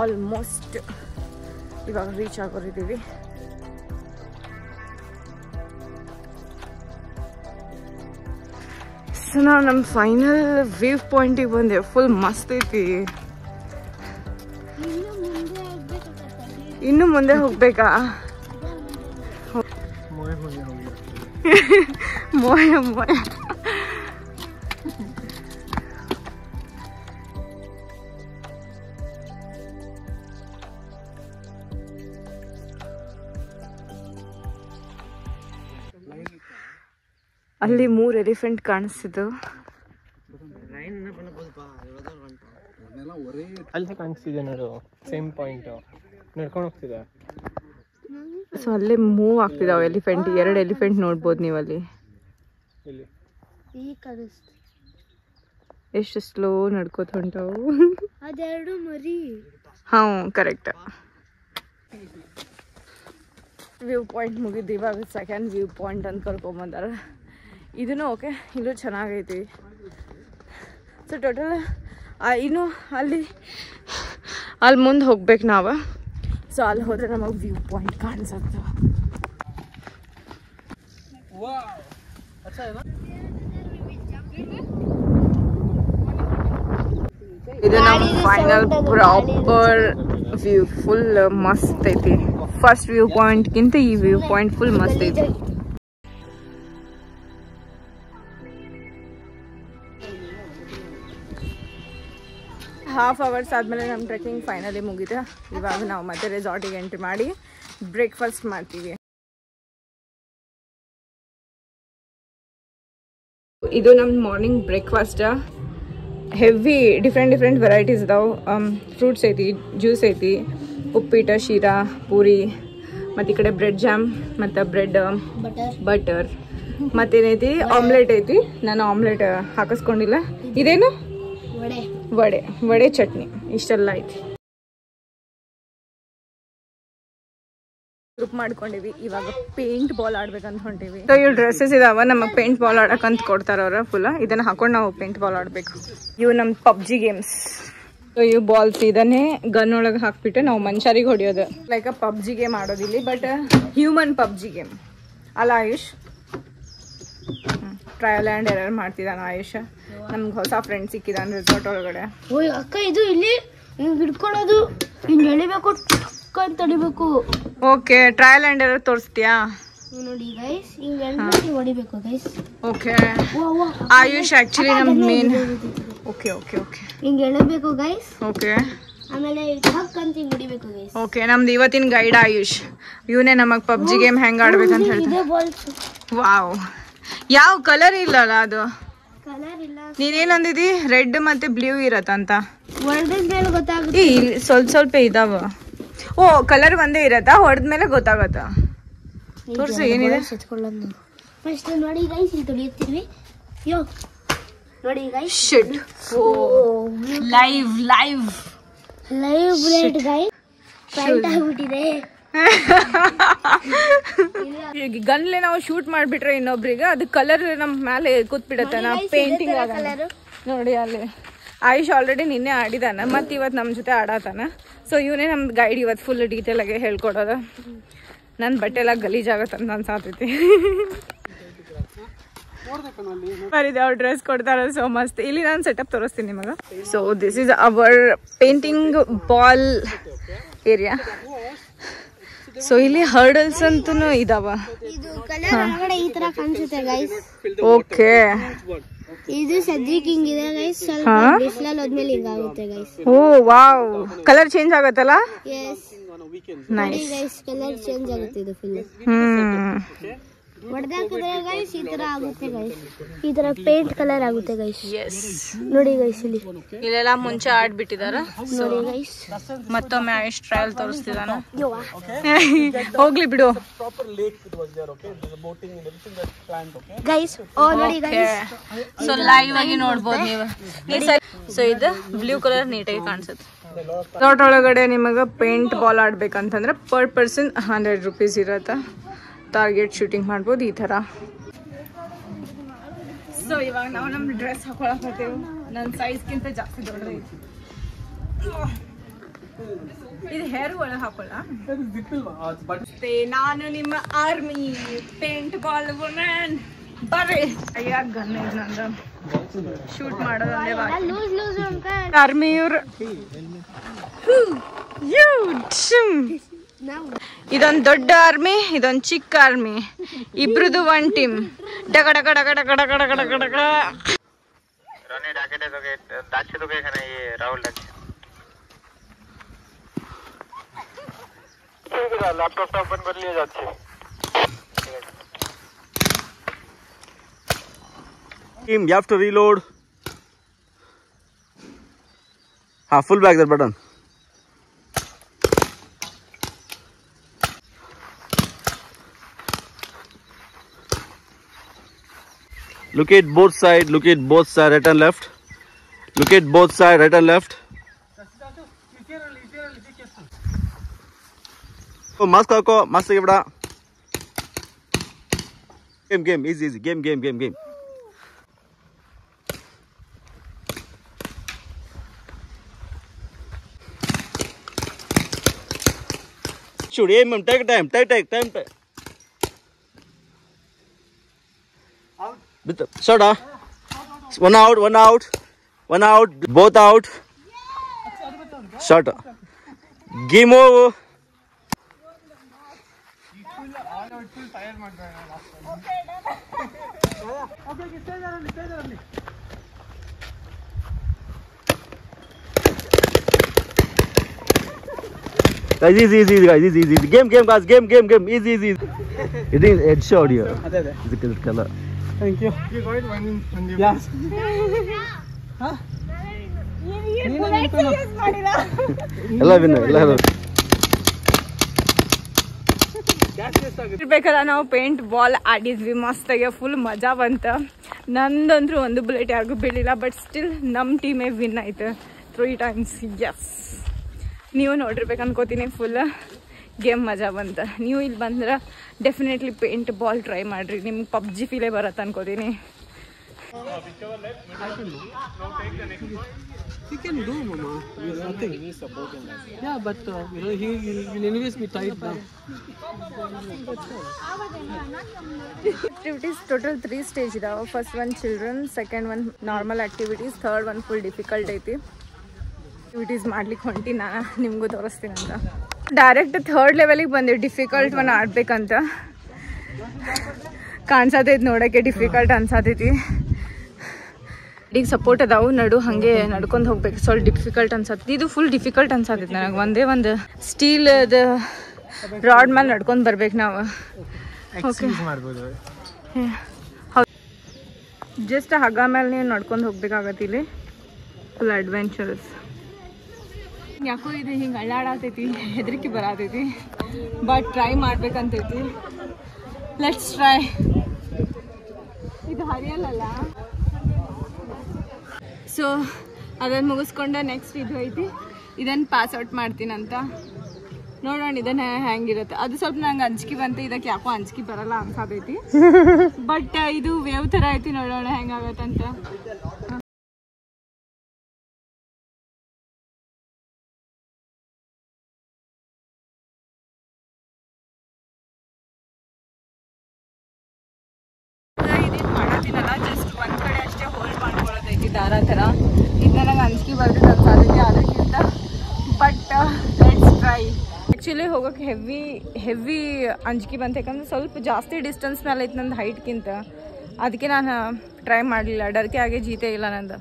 ಆಲ್ಮೋಸ್ಟ್ ಇವಾಗ ರೀಚ್ ಆಗೋರಿದ್ದೀವಿ. ಸೊ ನಾವು ನಮ್ಮ ಫೈನಲ್ ವ್ಯೂ ಪಾಯಿಂಟಿಗೆ ಬಂದೆ. ಫುಲ್ ಮಸ್ತ್ ಐತಿ. ಇನ್ನು ಮುಂದೆ ಹೋಗ್ಬೇಕಾ? ಮೋಯ ಅಲ್ಲಿ 3 ಎಲಿಫೆಂಟ್ ಕಾಣಿಸ್ತಿದ್ದು. ಅಲ್ಲಿ ಕಾಣಿಸ್ತಿದೆ ನೋಡು, ಸೇಮ್ ಪಾಯಿಂಟ್ ನಡ್ಕೊಂಡು ಹೋಗ್ತಿದೆ. ಸೊ ಅಲ್ಲೇ ಮೂವ್ ಆಗ್ತಿದಾವೆ ಎಲಿಫೆಂಟ್. 2 ಎಲಿಫೆಂಟ್ ನೋಡ್ಬೋದು ನೀವು ಅಲ್ಲಿ. ಎಷ್ಟು ಸ್ಲೋ ನಡ್ಕೋತ ಹೊಂಟಾವು. ಅದೆರಡು ಮರಿ. ಹಾಂ ಕರೆಕ್ಟ್. View point ಮುಗಿದ್ದು. ಇವಾಗ ಸೆಕೆಂಡ್ ವ್ಯೂ ಪಾಯಿಂಟ್ ಅಂತ ಕರ್ಕೊಂಬಂದಾರ. ಇದೂ ಓಕೆ, ಇಲ್ಲೂ ಚೆನ್ನಾಗೈತಿ. ಸೊ ಟೋಟಲ್ ಇನ್ನು ಅಲ್ಲಿ ಮುಂದೆ ಹೋಗ್ಬೇಕು ನಾವು. ಸೊ ಅಲ್ಲಿ ಹೋದ್ರೆ ನಮಗೆ ವ್ಯೂ ಪಾಯಿಂಟ್ ಕಾಣಿಸುತ್ತೆ. ಇದು ನಮ್ಮ ಫೈನಲ್ ಪ್ರಾಪರ್ ವ್ಯೂ. ಫುಲ್ ಮಸ್ತ್ ಐತಿ. ಫಸ್ಟ್ ವ್ಯೂ ಪಾಯಿಂಟ್ಗಿಂತ ಈ ವ್ಯೂ ಪಾಯಿಂಟ್ ಫುಲ್ ಮಸ್ತ್ ಐತಿ. ಹಾಫ್ ಅವರ್ಸ್ ಆದಮೇಲೆ ನಮ್ಮ ಟ್ರೆಕ್ಕಿಂಗ್ ಫೈನಲಿ ಮುಗಿದೆ. ಇವಾಗ ನಾವು ಮತ್ತೆ ರೆಸಾರ್ಟಿಗೆ ಎಂಟ್ರಿ ಮಾಡಿ ಬ್ರೇಕ್ಫಾಸ್ಟ್ ಮಾಡ್ತೀವಿ. ಇದು ನಮ್ಮ morning breakfast. Heavy different varieties ಇದಾವೆ. ಫ್ರೂಟ್ಸ್ ಐತಿ, ಜ್ಯೂಸ್ ಐತಿ, ಉಪ್ಪಿಟ್ಟು, ಶೀರಾ, ಪೂರಿ, ಮತ್ತು ಈ ಕಡೆ ಬ್ರೆಡ್ ಜಾಮ್ ಮತ್ತು ಬ್ರೆಡ್ ಬಟರ್ ಮತ್ತೇನೈತಿ ಆಮ್ಲೆಟ್ ಐತಿ. ನಾನು ಆಮ್ಲೆಟ್ ಹಾಕಿಸ್ಕೊಂಡಿಲ್ಲ. ಇದೇನು ವಡೆ ಚಟ್ನಿ. ಇಷ್ಟೆಲ್ಲ ಐತಿ. ಗ್ರೂಪ್ ಮಾಡ್ಕೊಂಡಿವಿ. ಇವಾಗ ಪೇಂಟ್ ಬಾಲ್ ಆಡ್ಬೇಕಂತ ಹೊಂಟಿವಿ. ಸೊ ಇವು ಡ್ರೆಸ್ಸಸ್ ಇದಾವ. ನಮಗೆ ಪೇಂಟ್ ಬಾಲ್ ಆಡಕ್ಕಂತ ಕೊಡ್ತಾರ ಅವ್ರ. ಫುಲ್ ಇದನ್ನ ಹಾಕೊಂಡು ನಾವು ಪೇಂಟ್ ಬಾಲ್ ಆಡ್ಬೇಕು. ಇವು ನಮ್ಮ ಪಬ್ಜಿ ಗೇಮ್ಸ್. ಸೊ ಇವು ಬಾಲ್ಸ್ ಇದನ್ನೇ ಗನ್ ಒಳಗೆ ಹಾಕ್ಬಿಟ್ಟು ನಾವು ಮನುಷ್ಯರಿಗೆ ಹೊಡಿಯೋದು. ಲೈಕ್ ಅ ಪಬ್ಜಿ ಗೇಮ್ ಆಡೋದಿಲ್ಲಿ, ಬಟ್ ಹ್ಯೂಮನ್ ಪಬ್ಜಿ ಗೇಮ್ ಅಲ್ಲ ಆಯುಷ್. ಟ್ರಯಲ್ ಆ್ಯಂಡ್ ಎರರ್ ಮಾಡ್ತಿದ್ದಾನ ಆಯುಷ್. ನಮ್ಗೆ ಹೊಸ ಫ್ರೆಂಡ್ ಸಿಕ್ಕಿದಾನ ರೆಸಾರ್ಟ್ ಒಳಗಡೆ. ಓಯ್ ಅಕ್ಕ, ಇದು ಇಲ್ಲಿ ಹಿಂಗ್ ಹಿಡ್ಕೊಳ್ಳೋದು, ಹಿಂಗ್ ಎಳಿಬೇಕು, ಅಂತ ಹೊಡಿಬೇಕು. ಓಕೆ, ಟ್ರಯಲ್ ಆ್ಯಂಡ್ ಎರರ್ ತೋರಿಸ್ತೀಯಾ? ನೋಡಿ ಗೈಸ್, ಹಿಂಗ್ ಎಳ್ಬಿಟ್ಟು ಹೊಡಿಬೇಕು ಗೈಸ್. ಓಕೆ, ಆಯುಷ್ ಆಕ್ಚುಲಿ ನಮ್ ಮೇನ್. ಓಕೆ ಓಕೆ ಓಕೆ, ಹಿಂಗ್ ಎಳಬೇಕು ಗೈಸ್. ಓಕೆ, ಆಮೇಲೆ ಹಕ್ ಅಂತ ಹಿಂಗ್ ಹೊಡಿಬೇಕು ಗೈಸ್. ಓಕೆ, ನಮ್ದು ಇವತ್ತಿನ ಗೈಡ್ ಆಯುಷ್. ಇವನೇ ನಮಗ್ ಪಬ್ಜಿ ಗೇಮ್ ಹೆಂಗ್ ಆಡ್ಬೇಕಂತ ಹೇಳ್ತಾರೆ. ವಾವ್, ಯಾವ ಕಲರ್ ಇಲ್ಲಲ್ಲ ಅದು. ಕಲರ್ ಇಲ್ಲ. ನೀನೇನಂದಿದಿ? ರೆಡ್ ಮತ್ತೆ ಬ್ಲೂ ಇರತ್ತಂತ. ಹೊಡೆದ ಮೇಲೆ ಗೊತ್ತಾಗುತ್ತೆ. ಇಲ್ಲಿ ಸ್ವಲ್ಪ ಇದಾವ. ಓ, ಕಲರ್ ಒಂದೇ ಇರತ್ತಾ? ಹೊಡೆದ್ಮೇಲೆ ಗೊತ್ತಾಗತ್ತ. ತೋರ್ಸು ಏನಿದೆ. ಫಸ್ಟ್ ನೋಡಿ ಗೈಸ್, ಇಲ್ಲಿ ತೊಳಿಯುತ್ತೀವಿ. ಯೋ ನೋಡಿ ಗೈಸ್, ಶಿಟ್. ಓ, ಲೈವ್ ಬುಲೆಟ್ ಗೈಸ್. ಫ್ರಂಟ್ ಆಗ್ಬಿಟ್ಟಿದೆ. ಗನ್ಲೆ ನಾವು ಶೂಟ್ ಮಾಡ್ಬಿಟ್ರೆ ಇನ್ನೊಬ್ರಿಗೆ ಅದು ಕಲರ್ ನಮ್ ಮೇಲೆ ಕೂತ್ಬಿಡತ್ತೆ. ನಾವು ಪೇಂಟಿಂಗ್ ನೋಡಿ ಅಲ್ಲಿ ಆಯುಷ್ ಆಲ್ರೆಡಿ ನಿನ್ನೆ ಆಡಿದಾನ, ಮತ್ತೆ ಇವತ್ತು ನಮ್ಮ ಜೊತೆ ಆಡತಾನ. ಸೊ ಇವನೇ ನಮ್ದು ಗೈಡ್ ಇವತ್ತು ಫುಲ್ ಡೀಟೇಲ್ ಆಗಿ ಹೇಳ್ಕೊಡೋದು. ನನ್ನ ಬಟ್ಟೆ ಎಲ್ಲ ಗಲೀಜಾಗತ್ತಂತ ಅನ್ಸಾತೈತಿ. ಅವ್ರು ಡ್ರೆಸ್ ಕೊಡ್ತಾರ. ಸೊ ಮಸ್ತ್. ಇಲ್ಲಿ ನಾನು ಸೆಟಪ್ ತೋರಿಸ್ತೀನಿ ನಿಮಗೆ. So this is our painting ball area. So ಇಲ್ಲಿ ಹರ್ಡಲ್ಸ್ ಅಂತೂ ಇದಾವ. ಇದು ಕಲರ್ ಒಳಗಡೆ ಈ ತರ ಕಾಣಿಸುತ್ತೆ ಗೈಸ್. ಓಕೆ, ಇದು ಸದ್ಯಕ್ಕೆ ಹಿಂಗಿದೆ ಗೈಸ್. ಸ್ವಲ್ಪ ಬಿಸಿಲಲ್ಲಿ ಹೋದ್ಮೇಲೆ ಹಿಂಗಾಗುತ್ತೆ guys. Oh wow, colour change ಆಗತ್ತಲ್ಲ. Yes, nice guys, colour change ಆಗುತ್ತೆ ಇದು ಫುಲ್. ಹೊಡೆದಾಕಿದ್ರೆ ಗೈಸ್ ಈ ತರ ಆಗುತ್ತೆ ಗೈಸ್. ಈ ತರ ಪೇಂಟ್ ಕಲರ್ ಆಗುತ್ತೆ ಗೈಸ್. ಎಸ್, ನೋಡಿ ಗೈಸ್, ಇಲ್ಲೆಲ್ಲ ಮುಂಚೆ ಆಡ್ಬಿಟ್ಟಿದಾರ. ನೋಡಿ ಗೈಸ್, ಮತ್ತೊಮ್ಮೆ ಆಯುಷ್ ಟ್ರಯಲ್ ತೋರಿಸ್ತಿದಾನ. ಹೋಗ್ಲಿ ಬಿಡು ಗೈಸ್. ಓ ನೋಡಿ ಗೈಸ್, ಸೊ ಲೈವ್ ಆಗಿ ನೋಡ್ಬೋದು ನೀವು. ಸೊ ಇದು ಬ್ಲೂ ಕಲರ್ ನೀಟಾಗಿ ಕಾಣಿಸುತ್ತೆ. ರೆಸಾರ್ಟ್ ಒಳಗಡೆ ನಿಮಗೆ ಪೇಂಟ್ ಬಾಲ್ ಆಡ್ಬೇಕಂತಂದ್ರೆ ಪರ್ ಪರ್ಸನ್ 100 ರೂಪೀಸ್ ಇರತ್ತೆ. ಟಾರ್ಗೆಟ್ ಶೂಟಿಂಗ್ ಮಾಡ್ಬೋದು ಈ ಥರ. ಸೊ ಇವಾಗ ನಾವು ನಮ್ಮ ಡ್ರೆಸ್ ಹಾಕೊಳಕ್ ಹೋಗ್ತೇವೆ. ನನ್ನ ಸೈಜ್ಗಿಂತ ಜಾಸ್ತಿ ದೊಡ್ಡದೈತಿ. ಇದು ಹೇರ್ ಒಳಗೆ ಹಾಕೊಳ್ಳ. ನಾನು ನಿಮ್ಮ ಆರ್ಮಿ ಪೇಂಟ್ ಬಾಲ್ ವುಮೆನ್. ಬರ್ರಿ. ಯಾಕೆ ಗನ್ ಇದೆ ನಂದು ಶೂಟ್ ಮಾಡೋದಂದ್ರೆ ಆರ್ಮಿ ಇವ್ರು. ಇದೊಂದು ದೊಡ್ಡ ಆರ್ಮಿ, ಇದೊಂದು ಚಿಕ್ಕ ಆರ್ಮಿ, ಇಬ್ರದು ಒನ್ ಟೀಮ್. ಡಗ ಡಗ ಡಗ ಡಗ ಡಗ ಡಗ ಡಗ ಡಗ. ল্যাপটপটা ওপেন করে নিয়ে যাচ্ছে। Team, you have to reload. Full back that button. Look at both side, right and left. Look at both side, right and left. Oh, mask hako, mask ivada. Game, easy, game. shoot. Aim him. Take time. Time. Shot. One out. Both out. Shot. Game over. Guys, easy, guys. Easy. Game, guys. Game. Easy. It is headshot here. It's a good color. Thank you. You got it one in yes. Huh? Hello, winner. ಇರ್ಬೇಕಾದ್ರೆ ನಾವು paint ball ಆಡಿದ್ವಿ ಮಸ್ತಾಗಿ full ಮಜಾ ಬಂತ ನಂದಂದ್ರೂ ಒಂದು bullet ಯಾರಿಗೂ ಬೀಳಿಲ್ಲ but still ನಮ್ಮ ಟೀಮೇ win ಆಯ್ತು 3 times S ನೀವು ನೋಡಿರ್ಬೇಕು ಅನ್ಕೋತೀನಿ ಫುಲ್ ಗೇಮ್ ಮಜಾ ಬಂತ ನೀವು ಇಲ್ಲಿ ಬಂದ್ರೆ ಡೆಫಿನೆಟ್ಲಿ ಪೇಂಟ್ ಬಾಲ್ ಟ್ರೈ ಮಾಡ್ರಿ ನಿಮ್ಗೆ ಪಬ್ಜಿ ಫೀಲೇ ಬರತ್ತೆ ಅನ್ಕೋತೀನಿ He can do, Mama. Nothing. Yeah, but he will anyways be tied down. Activities total 3 stage ಇದಾವ first one children second one normal activities third one full difficult ಐತಿ activities ಮಾಡ್ಲಿಕ್ಕೆ ಹೊಂಟಿ ನಾನು ನಿಮಗೂ ತೋರಿಸ್ತೀನಿ ಅಂತ ಡೈರೆಕ್ಟ್ ಥರ್ಡ್ ಲೆವೆಲಿಗೆ ಬಂದೆ ಡಿಫಿಕಲ್ಟ್ ಒನ್ ಆಡ್ಬೇಕಂತ ಕಾಣಿಸತೈತಿ ನೋಡೋಕ್ಕೆ difficult ಅನ್ಸತೈತಿ ಈಗ ಸಪೋರ್ಟ್ ಅದಾವು ನಡು ಹಾಗೆ ನಡ್ಕೊಂಡು ಹೋಗ್ಬೇಕು ಸ್ವಲ್ಪ ಡಿಫಿಕಲ್ಟ್ ಅನ್ಸತ್ತೆ ಇದು ಫುಲ್ ಡಿಫಿಕಲ್ಟ್ ಅನ್ಸತ್ತೈತಿ ನನಗೆ ಒಂದೇ ಒಂದು ಸ್ಟೀಲ್ದ ರಾಡ್ ಮೇಲೆ ನಡ್ಕೊಂಡು ಬರ್ಬೇಕು ನಾವು ಓಕೆ ಹೌದು ಜಸ್ಟ್ ಹಗ್ಗ ಮೇಲೆ ನೀವು ನಡ್ಕೊಂಡು ಹೋಗ್ಬೇಕಾಗತ್ತೆ ಇಲ್ಲಿ ಫುಲ್ ಅಡ್ವೆಂಚರಸ್ ಯಾಕೋ ಇದು ಹಿಂಗೆ ಅಳ್ಳಾಡತೈತಿ ಹೆದರಿಕೆ ಬರತೈತಿ ಬಟ್ ಟ್ರೈ ಮಾಡ್ಬೇಕಂತೈತಿ ಲೆಟ್ಸ್ ಟ್ರೈ ಇದು ಹರಿಯಲ್ಲ ಸೊ ಅದನ್ನು ಮುಗಿಸ್ಕೊಂಡೆ ನೆಕ್ಸ್ಟ್ ಇದು ಐತಿ ಇದನ್ನು ಪಾಸ್ ಔಟ್ ಮಾಡ್ತೀನಂತ ನೋಡೋಣ ಇದನ್ನು ಹೆಂಗಿರುತ್ತೆ ಅದು ಸ್ವಲ್ಪ ನಂಗೆ ಅಂಜಿಕೆ ಬಂತು ಇದಕ್ಕೆ ಯಾಕೋ ಅಂಜಿಕೆ ಬರಲ್ಲ ಅನ್ಸತೈತಿ ಬಟ್ ಇದು ವೇವ್ ಥರ ಐತಿ ನೋಡೋಣ ಹೆಂಗಾಗತ್ತಂತ ಮಾಡೋದಿನಲ್ಲ ಜಸ್ಟ್ ಒಂದು ಕಡೆ ಅಷ್ಟೇ ಹೋಲ್ಡ್ ಮಾಡ್ಕೊಳ್ಳೋದೈತಿ ದಾರ ಥರ ಇದು ನನಗೆ ಅಂಜಿಕೆ ಬರ್ತೈತೆ ಅನ್ಸತೈತಿ ಅದಕ್ಕಿಂತ ಬಟ್ ಲೆಟ್ಸ್ ಟ್ರೈ ಆ್ಯಕ್ಚುಲಿ ಹೋಗೋಕೆ ಹೆವಿ ಅಂಜಿಕೆ ಬಂತು ಯಾಕಂದ್ರೆ ಸ್ವಲ್ಪ ಜಾಸ್ತಿ ಡಿಸ್ಟೆನ್ಸ್ ಮೇಲೆ ಐತೆ ನಂದು ಹೈಟ್ಗಿಂತ ಅದಕ್ಕೆ ನಾನು ಟ್ರೈ ಮಾಡಲಿಲ್ಲ ಡರ್ಕೆ ಆಗಿ ಜೀತೆ ಇಲ್ಲ ನಂದು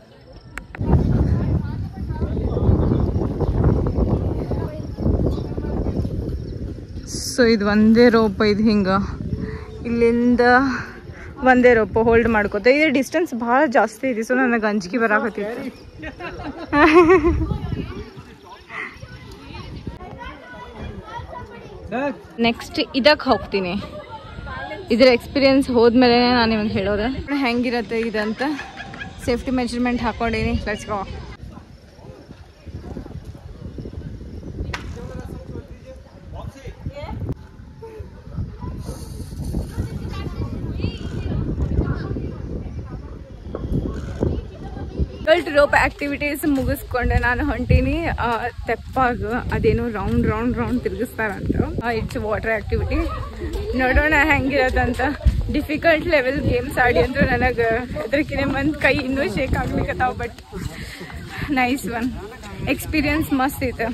ಸೊ ಇದು ಒಂದೇ ರೋಪ್ ಇದು ಹಿಂಗೆ ಇಲ್ಲಿಂದ ಒಂದೇ ರೋಪ್ ಹೋಲ್ಡ್ ಮಾಡ್ಕೋತ ಇದು ಡಿಸ್ಟೆನ್ಸ್ ಭಾಳ ಜಾಸ್ತಿ ಇದೆ ಸೊ ನನಗೆ ಅಂಜಿಕೆ ಬರಾಕತ್ತೈತಿ ನೆಕ್ಸ್ಟ್ ಇದಕ್ಕೆ ಹೋಗ್ತೀನಿ ಇದರ ಎಕ್ಸ್ಪೀರಿಯನ್ಸ್ ಹೋದ್ಮೇಲೆ ನಾನು ನಿಮಗೆ ಹೇಳೋದು ಹೆಂಗಿರತ್ತೆ ಇದಂತ ಸೇಫ್ಟಿ ಮೆಜರ್ಮೆಂಟ್ ಹಾಕೊಂಡೀನಿ ಲೆಟ್ಸ್ ಗೋ ರೋಪ್ ಆಕ್ಟಿವಿಟೀಸ್ ಮುಗಿಸ್ಕೊಂಡೆ ನಾನು ಹೊಂಟೀನಿ ತೆಪ್ಪಾಗ ಅದೇನೋ ರೌಂಡ್ ತಿರುಗಿಸ್ತಾರಂತ ಇಟ್ಸ್ ವಾಟರ್ ಆಕ್ಟಿವಿಟಿ ನೋಡೋಣ ಹೆಂಗಿರತ್ತಂತ ಡಿಫಿಕಲ್ಟ್ ಲೆವೆಲ್ ಗೇಮ್ಸ್ ಆಡಿ ಅಂದ್ರೆ ನನಗೆ ಹೆದರಿಕಿನೇ ಒಂದು ಕೈ ಇನ್ನೂ ಶೇಕ್ ಆಗ್ಲಿಕ್ಕತ್ತಾವ ಬಟ್ ನೈಸ್ ಒನ್ ಎಕ್ಸ್ಪೀರಿಯನ್ಸ್ ಮಸ್ತ್ ಐತೆ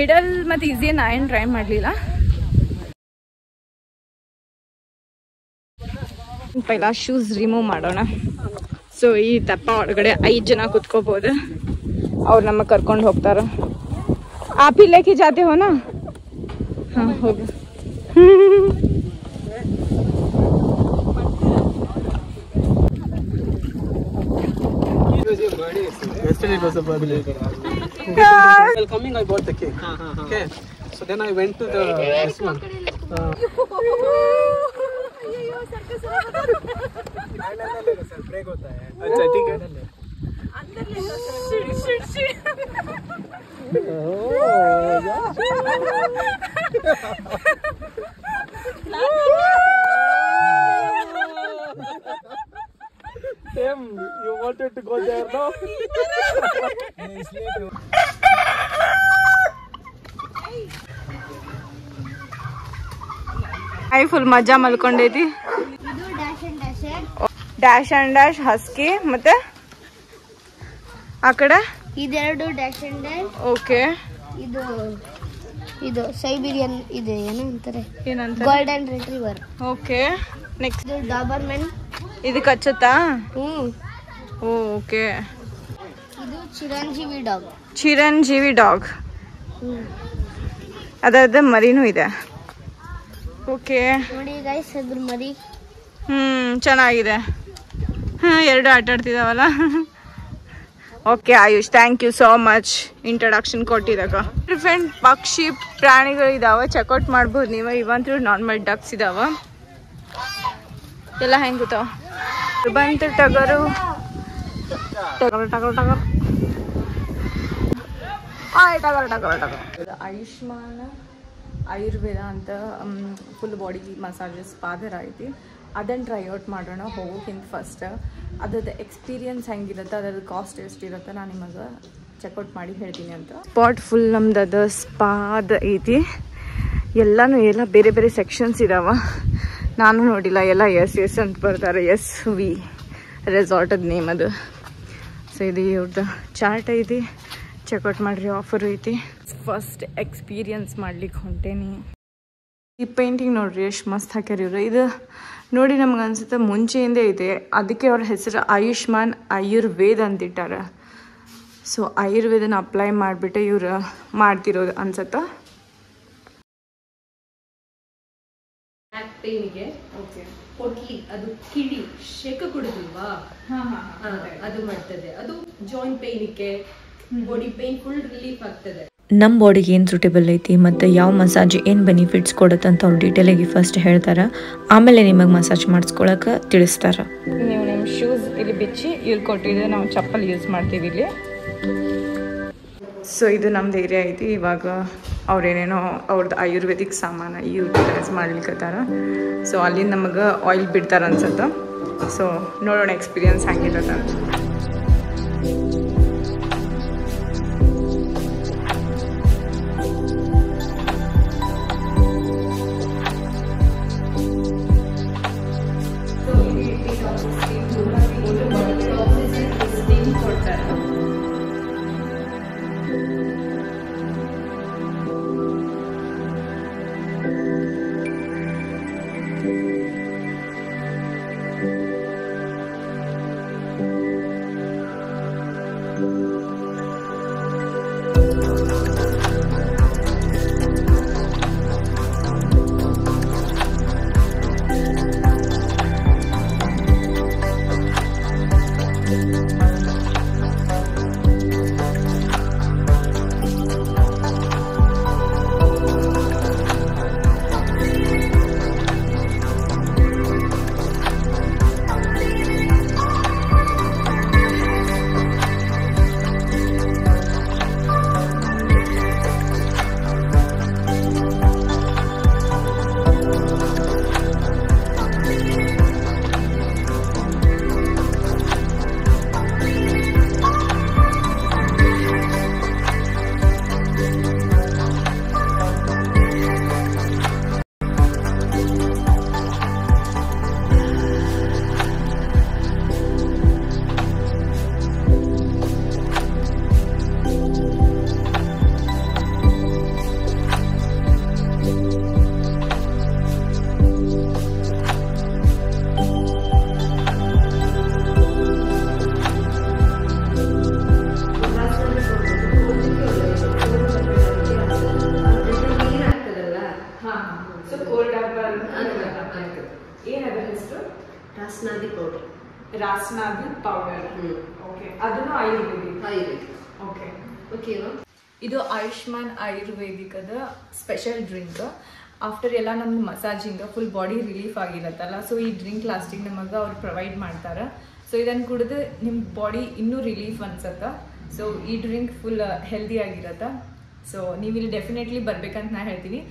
ಮಿಡಲ್ ಮತ್ತು ಈಸಿ ನಾ ಏನು ಟ್ರೈ ಮಾಡಲಿಲ್ಲ ಪೈಲಾ ಶೂಸ್ ರಿಮೂವ್ ಮಾಡೋಣ ಸೊ ಈ ತೆಪ್ಪ ಒಳಗಡೆ 5 ಜನ ಕುತ್ಕೋಬಹುದು ಅವ್ರು ನಮಗೆ ಕರ್ಕೊಂಡು ಹೋಗ್ತಾರ आप ही लेके जाते हो ना हाँ होगा Yesterday it was a birthday. While coming, I bought the cake. Okay. So then I went to this one. Break होता है अच्छा ठीक है Same, you wanted to go there, no? I full ಮಜಾ ಮಲ್ಕೊಂಡೈತಿ. ಇದು ಡ್ಯಾಶ್ ಅಂಡ್ ಡ್ಯಾಶ್ ಹಸ್ಕಿ ಮತ್ತೆ ಆ ಕಡೆ ಇದೆರಡು ಡ್ಯಾಶ್ ಅಂಡ್ ಡ್ಯಾಶ್. ಓಕೆ. ಇದು ಸೈಬೀರಿಯನ್ ಇದೆ ಏನು ಅಂತಾರೆ ಏನಂತ ಗೋಲ್ಡನ್ ರಿಟ್ರೀವರ್. ಓಕೆ. ನೆಕ್ಸ್ಟ್ ಇದು ಡಾಬರ್ಮನ್. ಇದು ಕಚ್ಚುತ್ತಾ? ಓಕೆ. ಇದು ಚಿರಂಜೀವಿ ಡಾಗ್. ಚಿರಂಜೀವಿ ಡಾಗ್. ಅದಾದ ಮರಿನೂ ಇದೆ. ಓಕೆ. ನೋಡಿ ಗೈಸ್ ಅದ್ರ ಮರಿ. ಚೆನ್ನಾಗಿದೆ. ಎರಡು ಆಟ ಆಡ್ತಿದಾವಲ್ಲ. Okay Ayush, thank you so much introduction ಕೊಟ್ಟಿದಾಗ. ಡಿಫ್ರೆಂಟ್ ಪಕ್ಷಿ ಪ್ರಾಣಿಗಳಿದಾವೆ, ಚೆಕ್ಔಟ್ ಮಾಡ್ಬೋದು ನೀವು. ಇವಂತೂ ನಾರ್ಮಲ್ ಡಕ್ಸ್ ಇದಾವ. ಎಲ್ಲ ಹೆಂಗೆ ಗೊತ್ತಾವ ಬಂತು ಟಗರು. ಆಯುಷ್ಮಾನ್ ಆಯುರ್ವೇದ ಅಂತ ಫುಲ್ ಬಾಡಿ ಮಸಾಜಸ್ ಪಾದರ ಐತಿ. ಅದನ್ನು ಟ್ರೈ ಔಟ್ ಮಾಡೋಣ ಹೋಗೋಕ್ಕಿಂತ ಫಸ್ಟ್. ಅದ್ರದ್ದು ಎಕ್ಸ್ಪೀರಿಯನ್ಸ್ ಹೆಂಗಿರುತ್ತೆ, ಅದ್ರದ್ದು ಕಾಸ್ಟ್ ಎಷ್ಟಿರುತ್ತೆ ನಾನು ನಿಮಗೆ ಚೆಕ್ಔಟ್ ಮಾಡಿ ಹೇಳ್ತೀನಿ ಅಂತ. ಸ್ಪಾಟ್ ಫುಲ್ ನಮ್ದು ಅದು ಸ್ಪಾದ ಐತಿ. ಎಲ್ಲ ಬೇರೆ ಬೇರೆ ಸೆಕ್ಷನ್ಸ್ ಇದಾವ. ನಾನು ನೋಡಿಲ್ಲ, ಎಲ್ಲ ಎಸ್ ಅಂತ ಬರ್ತಾರೆ. SV ರೆಸಾರ್ಟದ ನೇಮ್ ಅದು. ಸೊ ಇದು ಇವ್ರದ್ದು ಚಾರ್ಟ್ ಐತಿ, ಚೆಕ್ಔಟ್ ಮಾಡಿರಿ. ಆಫರ್ ಐತಿ. ಫಸ್ಟ್ ಎಕ್ಸ್ಪೀರಿಯನ್ಸ್ ಮಾಡ್ಲಿಕ್ಕೆ ಹೊಂಟೇನಿ. ಈ ಪೇಂಟಿಂಗ್ ನೋಡ್ರಿ ಎಷ್ಟು ಮಸ್ತ್ ಹಾಕ್ಯಾರ ಇವರು. ಇದು ನೋಡಿ ನಮ್ಗೆ ಅನ್ಸುತ್ತೆ ಮುಂಚೆಯಿಂದ ಐತೆ, ಅದಕ್ಕೆ ಅವ್ರ ಹೆಸರು ಆಯುಷ್ಮಾನ್ ಆಯುರ್ವೇದ ಅಂತಿಟ್ಟಾರ. ಸೊ ಆಯುರ್ವೇದನ ಅಪ್ಲೈ ಮಾಡಿಬಿಟ್ಟೆ ಇವ್ರು ಮಾಡ್ತಿರೋದು ಅನ್ಸತ್ತ. ಪೇನಿಗೆ ಹೊಟ್ಲಿ ಅದು ಕಿಡಿ ಶೇಕ ಕೊಡುದಿಲ್ವಾ, ಅದು ಮಾಡ್ತದೆ. ಅದು ಜಾಯಿಂಟ್ ಪೇನಿಗೆ ಬಾಡಿ ಪೇನ್ ಫುಲ್ ರಿಲೀಫ್ ಆಗ್ತದೆ. ನಮ್ಮ ಬಾಡಿಗೆ ಏನು ಸೂಟೇಬಲ್ ಐತಿ ಮತ್ತು ಯಾವ ಮಸಾಜ್ ಏನು ಬೆನಿಫಿಟ್ಸ್ ಕೊಡುತ್ತಂತ ಅವ್ರು ಡೀಟೇಲಾಗಿ ಫಸ್ಟ್ ಹೇಳ್ತಾರೆ. ಆಮೇಲೆ ನಿಮಗೆ ಮಸಾಜ್ ಮಾಡಿಸ್ಕೊಳಕ್ಕೆ ತಿಳಿಸ್ತಾರೆ. ನೀವು ನಿಮ್ಮ ಶೂಸ್ ಇಲ್ಲಿ ಬಿಚ್ಚಿ ಇವ್ರು ಕೊಟ್ಟಿದ್ರೆ ನಾವು ಚಪ್ಪಲ್ ಯೂಸ್ ಮಾಡ್ತೀವಿ ಇಲ್ಲಿ. ಸೊ ಇದು ನಮ್ದು ಏರಿಯಾ ಐತಿ. ಇವಾಗ ಅವ್ರೇನೇನೋ ಅವ್ರದ್ದು ಆಯುರ್ವೇದಿಕ್ ಸಾಮಾನು ಯೂಟಿಲೈಸ್ ಮಾಡ್ಲಿಕ್ಕತ್ತಾರ. ಸೊ ಅಲ್ಲಿ ನಮಗೆ ಆಯಿಲ್ ಬಿಡ್ತಾರೆ ಅನ್ಸುತ್ತೆ. ಸೊ ನೋಡೋಣ ಎಕ್ಸ್ಪೀರಿಯನ್ಸ್ ಹೆಂಗಿರುತ್ತೆ ಅಂತ. Rasnadi powder. Rasnadi powder. Okay. ಅದನ್ನು ಆಯುರ್ವೇದಿಕ್. ಓಕೆ. ಓಕೆನಾ? ಇದು ಆಯುಷ್ಮಾನ್ ಆಯುರ್ವೇದಿಕದ ಸ್ಪೆಷಲ್ ಡ್ರಿಂಕ್. ಆಫ್ಟರ್ ಎಲ್ಲ ನಮ್ಗೆ ಮಸಾಜಿಂಗ್ ಫುಲ್ ಬಾಡಿ ರಿಲೀಫ್ ಆಗಿರತ್ತಲ್ಲ, ಸೊ ಈ ಡ್ರಿಂಕ್ ಲಾಸ್ಟಿಗೆ ನಮಗೆ ಅವ್ರು ಪ್ರೊವೈಡ್ ಮಾಡ್ತಾರೆ. ಸೊ ಇದನ್ನು ಕುಡಿದು ನಿಮ್ಮ ಬಾಡಿ ಇನ್ನೂ ರಿಲೀಫ್ ಅನ್ಸತ್ತೆ. ಸೊ ಈ ಡ್ರಿಂಕ್ ಫುಲ್ ಹೆಲ್ದಿ ಆಗಿರತ್ತೆ. ಸೊ ನೀವು ಇಲ್ಲಿ ಡೆಫಿನೆಟ್ಲಿ ಬರ್ಬೇಕಂತ ನಾನು ಹೇಳ್ತೀನಿ.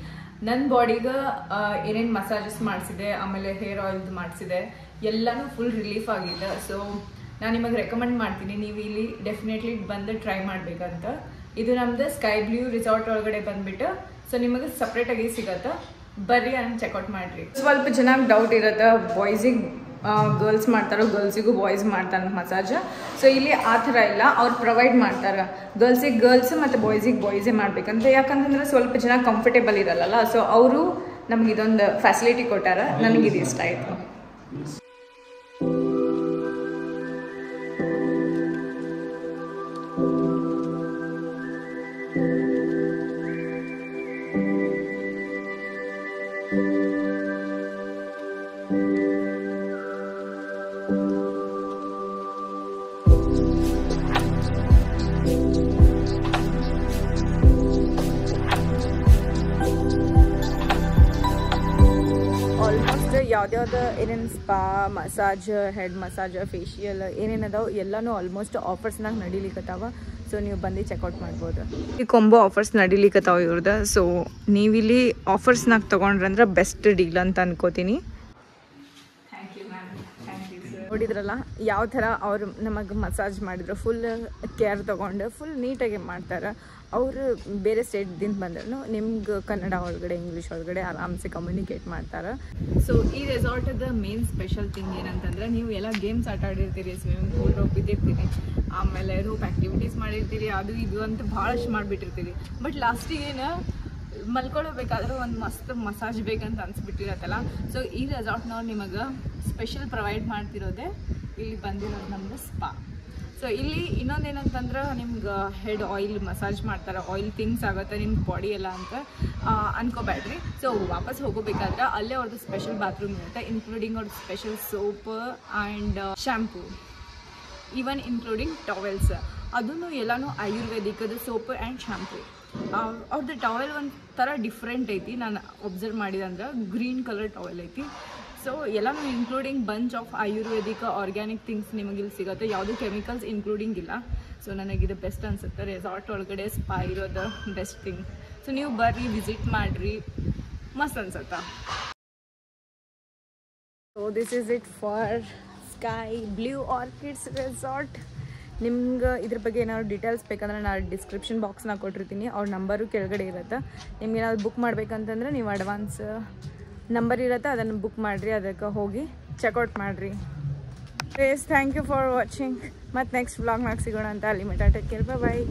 ನನ್ನ ಬಾಡಿಗೆ ಏನೇನು ಮಸಾಜಸ್ ಮಾಡಿಸಿದೆ, ಆಮೇಲೆ ಹೇರ್ ಆಯಿಲ್ದು ಮಾಡಿಸಿದೆ, ಎಲ್ಲನೂ ಫುಲ್ ರಿಲೀಫ್ ಆಗಿದೆ. ಸೊ ನಾನು ನಿಮಗೆ ರೆಕಮೆಂಡ್ ಮಾಡ್ತೀನಿ, ನೀವು ಇಲ್ಲಿ ಡೆಫಿನೆಟ್ಲಿ ಬಂದು ಟ್ರೈ ಮಾಡಬೇಕಂತ. ಇದು ನಮ್ಮದು ಸ್ಕೈ ಬ್ಲೂ ರಿಸಾರ್ಟ್ ಒಳಗಡೆ ಬಂದುಬಿಟ್ಟು ಸೊ ನಿಮಗೆ ಸಪ್ರೇಟಾಗಿ ಸಿಗತ್ತೆ. ಬರ್ರಿ ಅಂತ ಚೆಕ್ಔಟ್ ಮಾಡಿರಿ. ಸ್ವಲ್ಪ ಚೆನ್ನಾಗಿ ಡೌಟ್ ಇರುತ್ತೆ, ಬಾಯ್ಸಿಗೆ ಗರ್ಲ್ಸ್ ಮಾಡ್ತಾರೋ ಗರ್ಲ್ಸಿಗೂ ಬಾಯ್ಸ್ ಮಾಡ್ತಾರೆ ಮಸಾಜ್. ಸೊ ಇಲ್ಲಿ ಆ ಥರ ಇಲ್ಲ, ಅವ್ರು ಪ್ರೊವೈಡ್ ಮಾಡ್ತಾರೆ. ಗರ್ಲ್ಸಿಗೆ ಗರ್ಲ್ಸ್ ಮತ್ತು ಬಾಯ್ಸಿಗೆ ಬಾಯ್ಸೇ ಮಾಡ್ಬೇಕಂತ. ಯಾಕಂತಂದ್ರೆ ಸ್ವಲ್ಪ ಜನ ಕಂಫರ್ಟೇಬಲ್ ಇರಲ್ಲ. ಸೊ ಅವರು ನಮ್ಗೆ ಇದೊಂದು ಫೆಸಿಲಿಟಿ ಕೊಟ್ಟಾರ. ನನಗಿದು ಇಷ್ಟ ಆಯಿತು. ಆಲ್ಮೋಸ್ಟ್ ಯಾವ್ದ್ಯಾವ್ದು ಏನೇನು spa, massage, head massage, facial ಏನೇನದಾವ ಎಲ್ಲನೂ ಆಲ್ಮೋಸ್ಟ್ ಆಫರ್ಸ್ನಾಗ ನಡೀಲಿಕ್ಕತ್ತಾವ. ಸೊ ನೀವು ಬಂದು ಚೆಕ್ಔಟ್ ಮಾಡ್ಬೋದು. ಈ ಕೊಂಬೋ ಆಫರ್ಸ್ ನಡೀಲಿಕ್ಕತ್ತಾವ ಇವ್ರದ್ದು. ಸೊ ನೀವಿಲ್ಲಿ ಆಫರ್ಸ್ನಾಗ ತೊಗೊಂಡ್ರಂದ್ರೆ ಬೆಸ್ಟ್ ಡೀಲ್ ಅಂತ ಅನ್ಕೋತೀನಿ. ನೋಡಿದ್ರಲ್ಲ ಯಾವ ಥರ ಅವ್ರು ನಮಗೆ ಮಸಾಜ್ ಮಾಡಿದ್ರು. ಫುಲ್ ಕೇರ್ ತೊಗೊಂಡು ಫುಲ್ ನೀಟಾಗಿ ಮಾಡ್ತಾರೆ. ಅವರು ಬೇರೆ ಸ್ಟೇಟ್ದಿಂದ ಬಂದ್ರು ನಿಮ್ಗೆ ಕನ್ನಡ ಒಳಗಡೆ ಇಂಗ್ಲೀಷ್ ಒಳಗಡೆ ಆರಾಮ್ಸೆ ಕಮ್ಯುನಿಕೇಟ್ ಮಾಡ್ತಾರೆ. ಸೊ ಈ ರೆಸಾರ್ಟದ ಮೇನ್ ಸ್ಪೆಷಲ್ ಥಿಂಗ್ ಏನಂತಂದ್ರೆ, ನೀವು ಎಲ್ಲ ಗೇಮ್ಸ್ ಆಟ ಆಡಿರ್ತೀರಿ, ಸ್ವಿಮ್ಮಿಂಗ್ ಪೂಲ್ ರೋಪ್ ಬಿದ್ದಿರ್ತೀರಿ, ಆಮೇಲೆ ರೋಪ್ ಆ್ಯಕ್ಟಿವಿಟೀಸ್ ಮಾಡಿರ್ತೀರಿ, ಅದು ಇದು ಅಂತ ಭಾಳಷ್ಟು ಮಾಡಿಬಿಟ್ಟಿರ್ತೀರಿ. ಬಟ್ ಲಾಸ್ಟಿಗೇನು ಮಲ್ಕೊಳ್ಳೋಬೇಕಾದ್ರೆ ಒಂದು ಮಸ್ತ್ ಮಸಾಜ್ ಬೇಕಂತ ಅನ್ಸ್ಬಿಟ್ಟಿರತ್ತಲ್ಲ. ಸೊ ಈ ರೆಸಾರ್ಟ್ನವ್ರು ನಿಮಗೆ ಸ್ಪೆಷಲ್ ಪ್ರೊವೈಡ್ ಮಾಡ್ತಿರೋದೆ ಇಲ್ಲಿ ಬಂದಿರೋದು ನಮ್ದು ಸ್ಪಾ. ಸೊ ಇಲ್ಲಿ ಇನ್ನೊಂದೇನಂತಂದ್ರೆ ನಿಮ್ಗೆ ಹೆಡ್ ಆಯಿಲ್ ಮಸಾಜ್ ಮಾಡ್ತಾರೆ, ಆಯಿಲ್ ಥಿಂಗ್ಸ್ ಆಗುತ್ತೆ ನಿಮ್ಮ ಬಾಡಿ ಎಲ್ಲ ಅಂತ ಅನ್ಕೋಬೇಡ್ರಿ. ಸೊ ವಾಪಸ್ ಹೋಗೋಬೇಕಾದ್ರೆ ಅಲ್ಲೇ ಅವ್ರದ್ದು ಸ್ಪೆಷಲ್ ಬಾತ್ರೂಮ್ ಇರುತ್ತೆ, ಇನ್ಕ್ಲೂಡಿಂಗ್ ಅವ್ರದ್ದು special soap and shampoo, even including towels. ಅದನ್ನು ಎಲ್ಲನೂ ಆಯುರ್ವೇದಿಕದ ಸೋಪ್ ಆ್ಯಂಡ್ ಶ್ಯಾಂಪೂ. ಅವ್ರದ್ದು ಟವೆಲ್ ಒಂದು ಥರ ಡಿಫ್ರೆಂಟ್ ಐತಿ. ನಾನು ಒಬ್ಸರ್ವ್ ಮಾಡಿದಂದ್ರೆ ಗ್ರೀನ್ ಕಲರ್ ಟವೆಲ್ ಐತಿ. ಸೊ ಎಲ್ಲನೂ including bunch of Ayurvedic organic things ನಿಮಗೆ ಇಲ್ಲಿ ಸಿಗುತ್ತೆ. ಯಾವುದೂ ಕೆಮಿಕಲ್ಸ್ ಇನ್ಕ್ಲೂಡಿಂಗ್ ಇಲ್ಲ. ಸೊ ನನಗಿದು ಬೆಸ್ಟ್ ಅನಿಸುತ್ತೆ. ರೆಸಾರ್ಟ್ ಒಳಗಡೆ ಸ್ಪಾ ಇರೋದು ಬೆಸ್ಟ್ ಥಿಂಗ್. ಸೊ ನೀವು ಬರ್ರಿ, ವಿಸಿಟ್ ಮಾಡಿರಿ, ಮಸ್ತ್ ಅನ್ಸುತ್ತೆ. So this is it for sky blue orchids resort. ನಿಮ್ಗೆ ಇದ್ರ ಬಗ್ಗೆ ಏನಾದ್ರು ಡೀಟೇಲ್ಸ್ ಬೇಕಂದ್ರೆ ನಾನು ಡಿಸ್ಕ್ರಿಪ್ಷನ್ ಬಾಕ್ಸ್ನಾಗ ಕೊಟ್ಟಿರ್ತೀನಿ. ಅವ್ರ ನಂಬರು ಕೆಳಗಡೆ ಇರುತ್ತೆ. ನಿಮ್ಗೆ ಏನಾದ್ರು ಬುಕ್ ಮಾಡ್ಬೇಕಂತಂದ್ರೆ ನೀವು ಅಡ್ವಾನ್ಸ್ ನಂಬರ್ ಇರುತ್ತೆ, ಅದನ್ನು ಬುಕ್ ಮಾಡಿರಿ, ಅದಕ್ಕೆ ಹೋಗಿ ಚೆಕ್ಔಟ್ ಮಾಡಿರಿ. Thank you for watching. ಮತ್ತು ನೆಕ್ಸ್ಟ್ ವ್ಲಾಗ್ನಾಗ ಸಿಗೋಣ ಅಂತ. ಅಲ್ಲಿ ಮಟ್ಟ ಟೇಕ್ ಕೇರ್, ಬಾಯ್.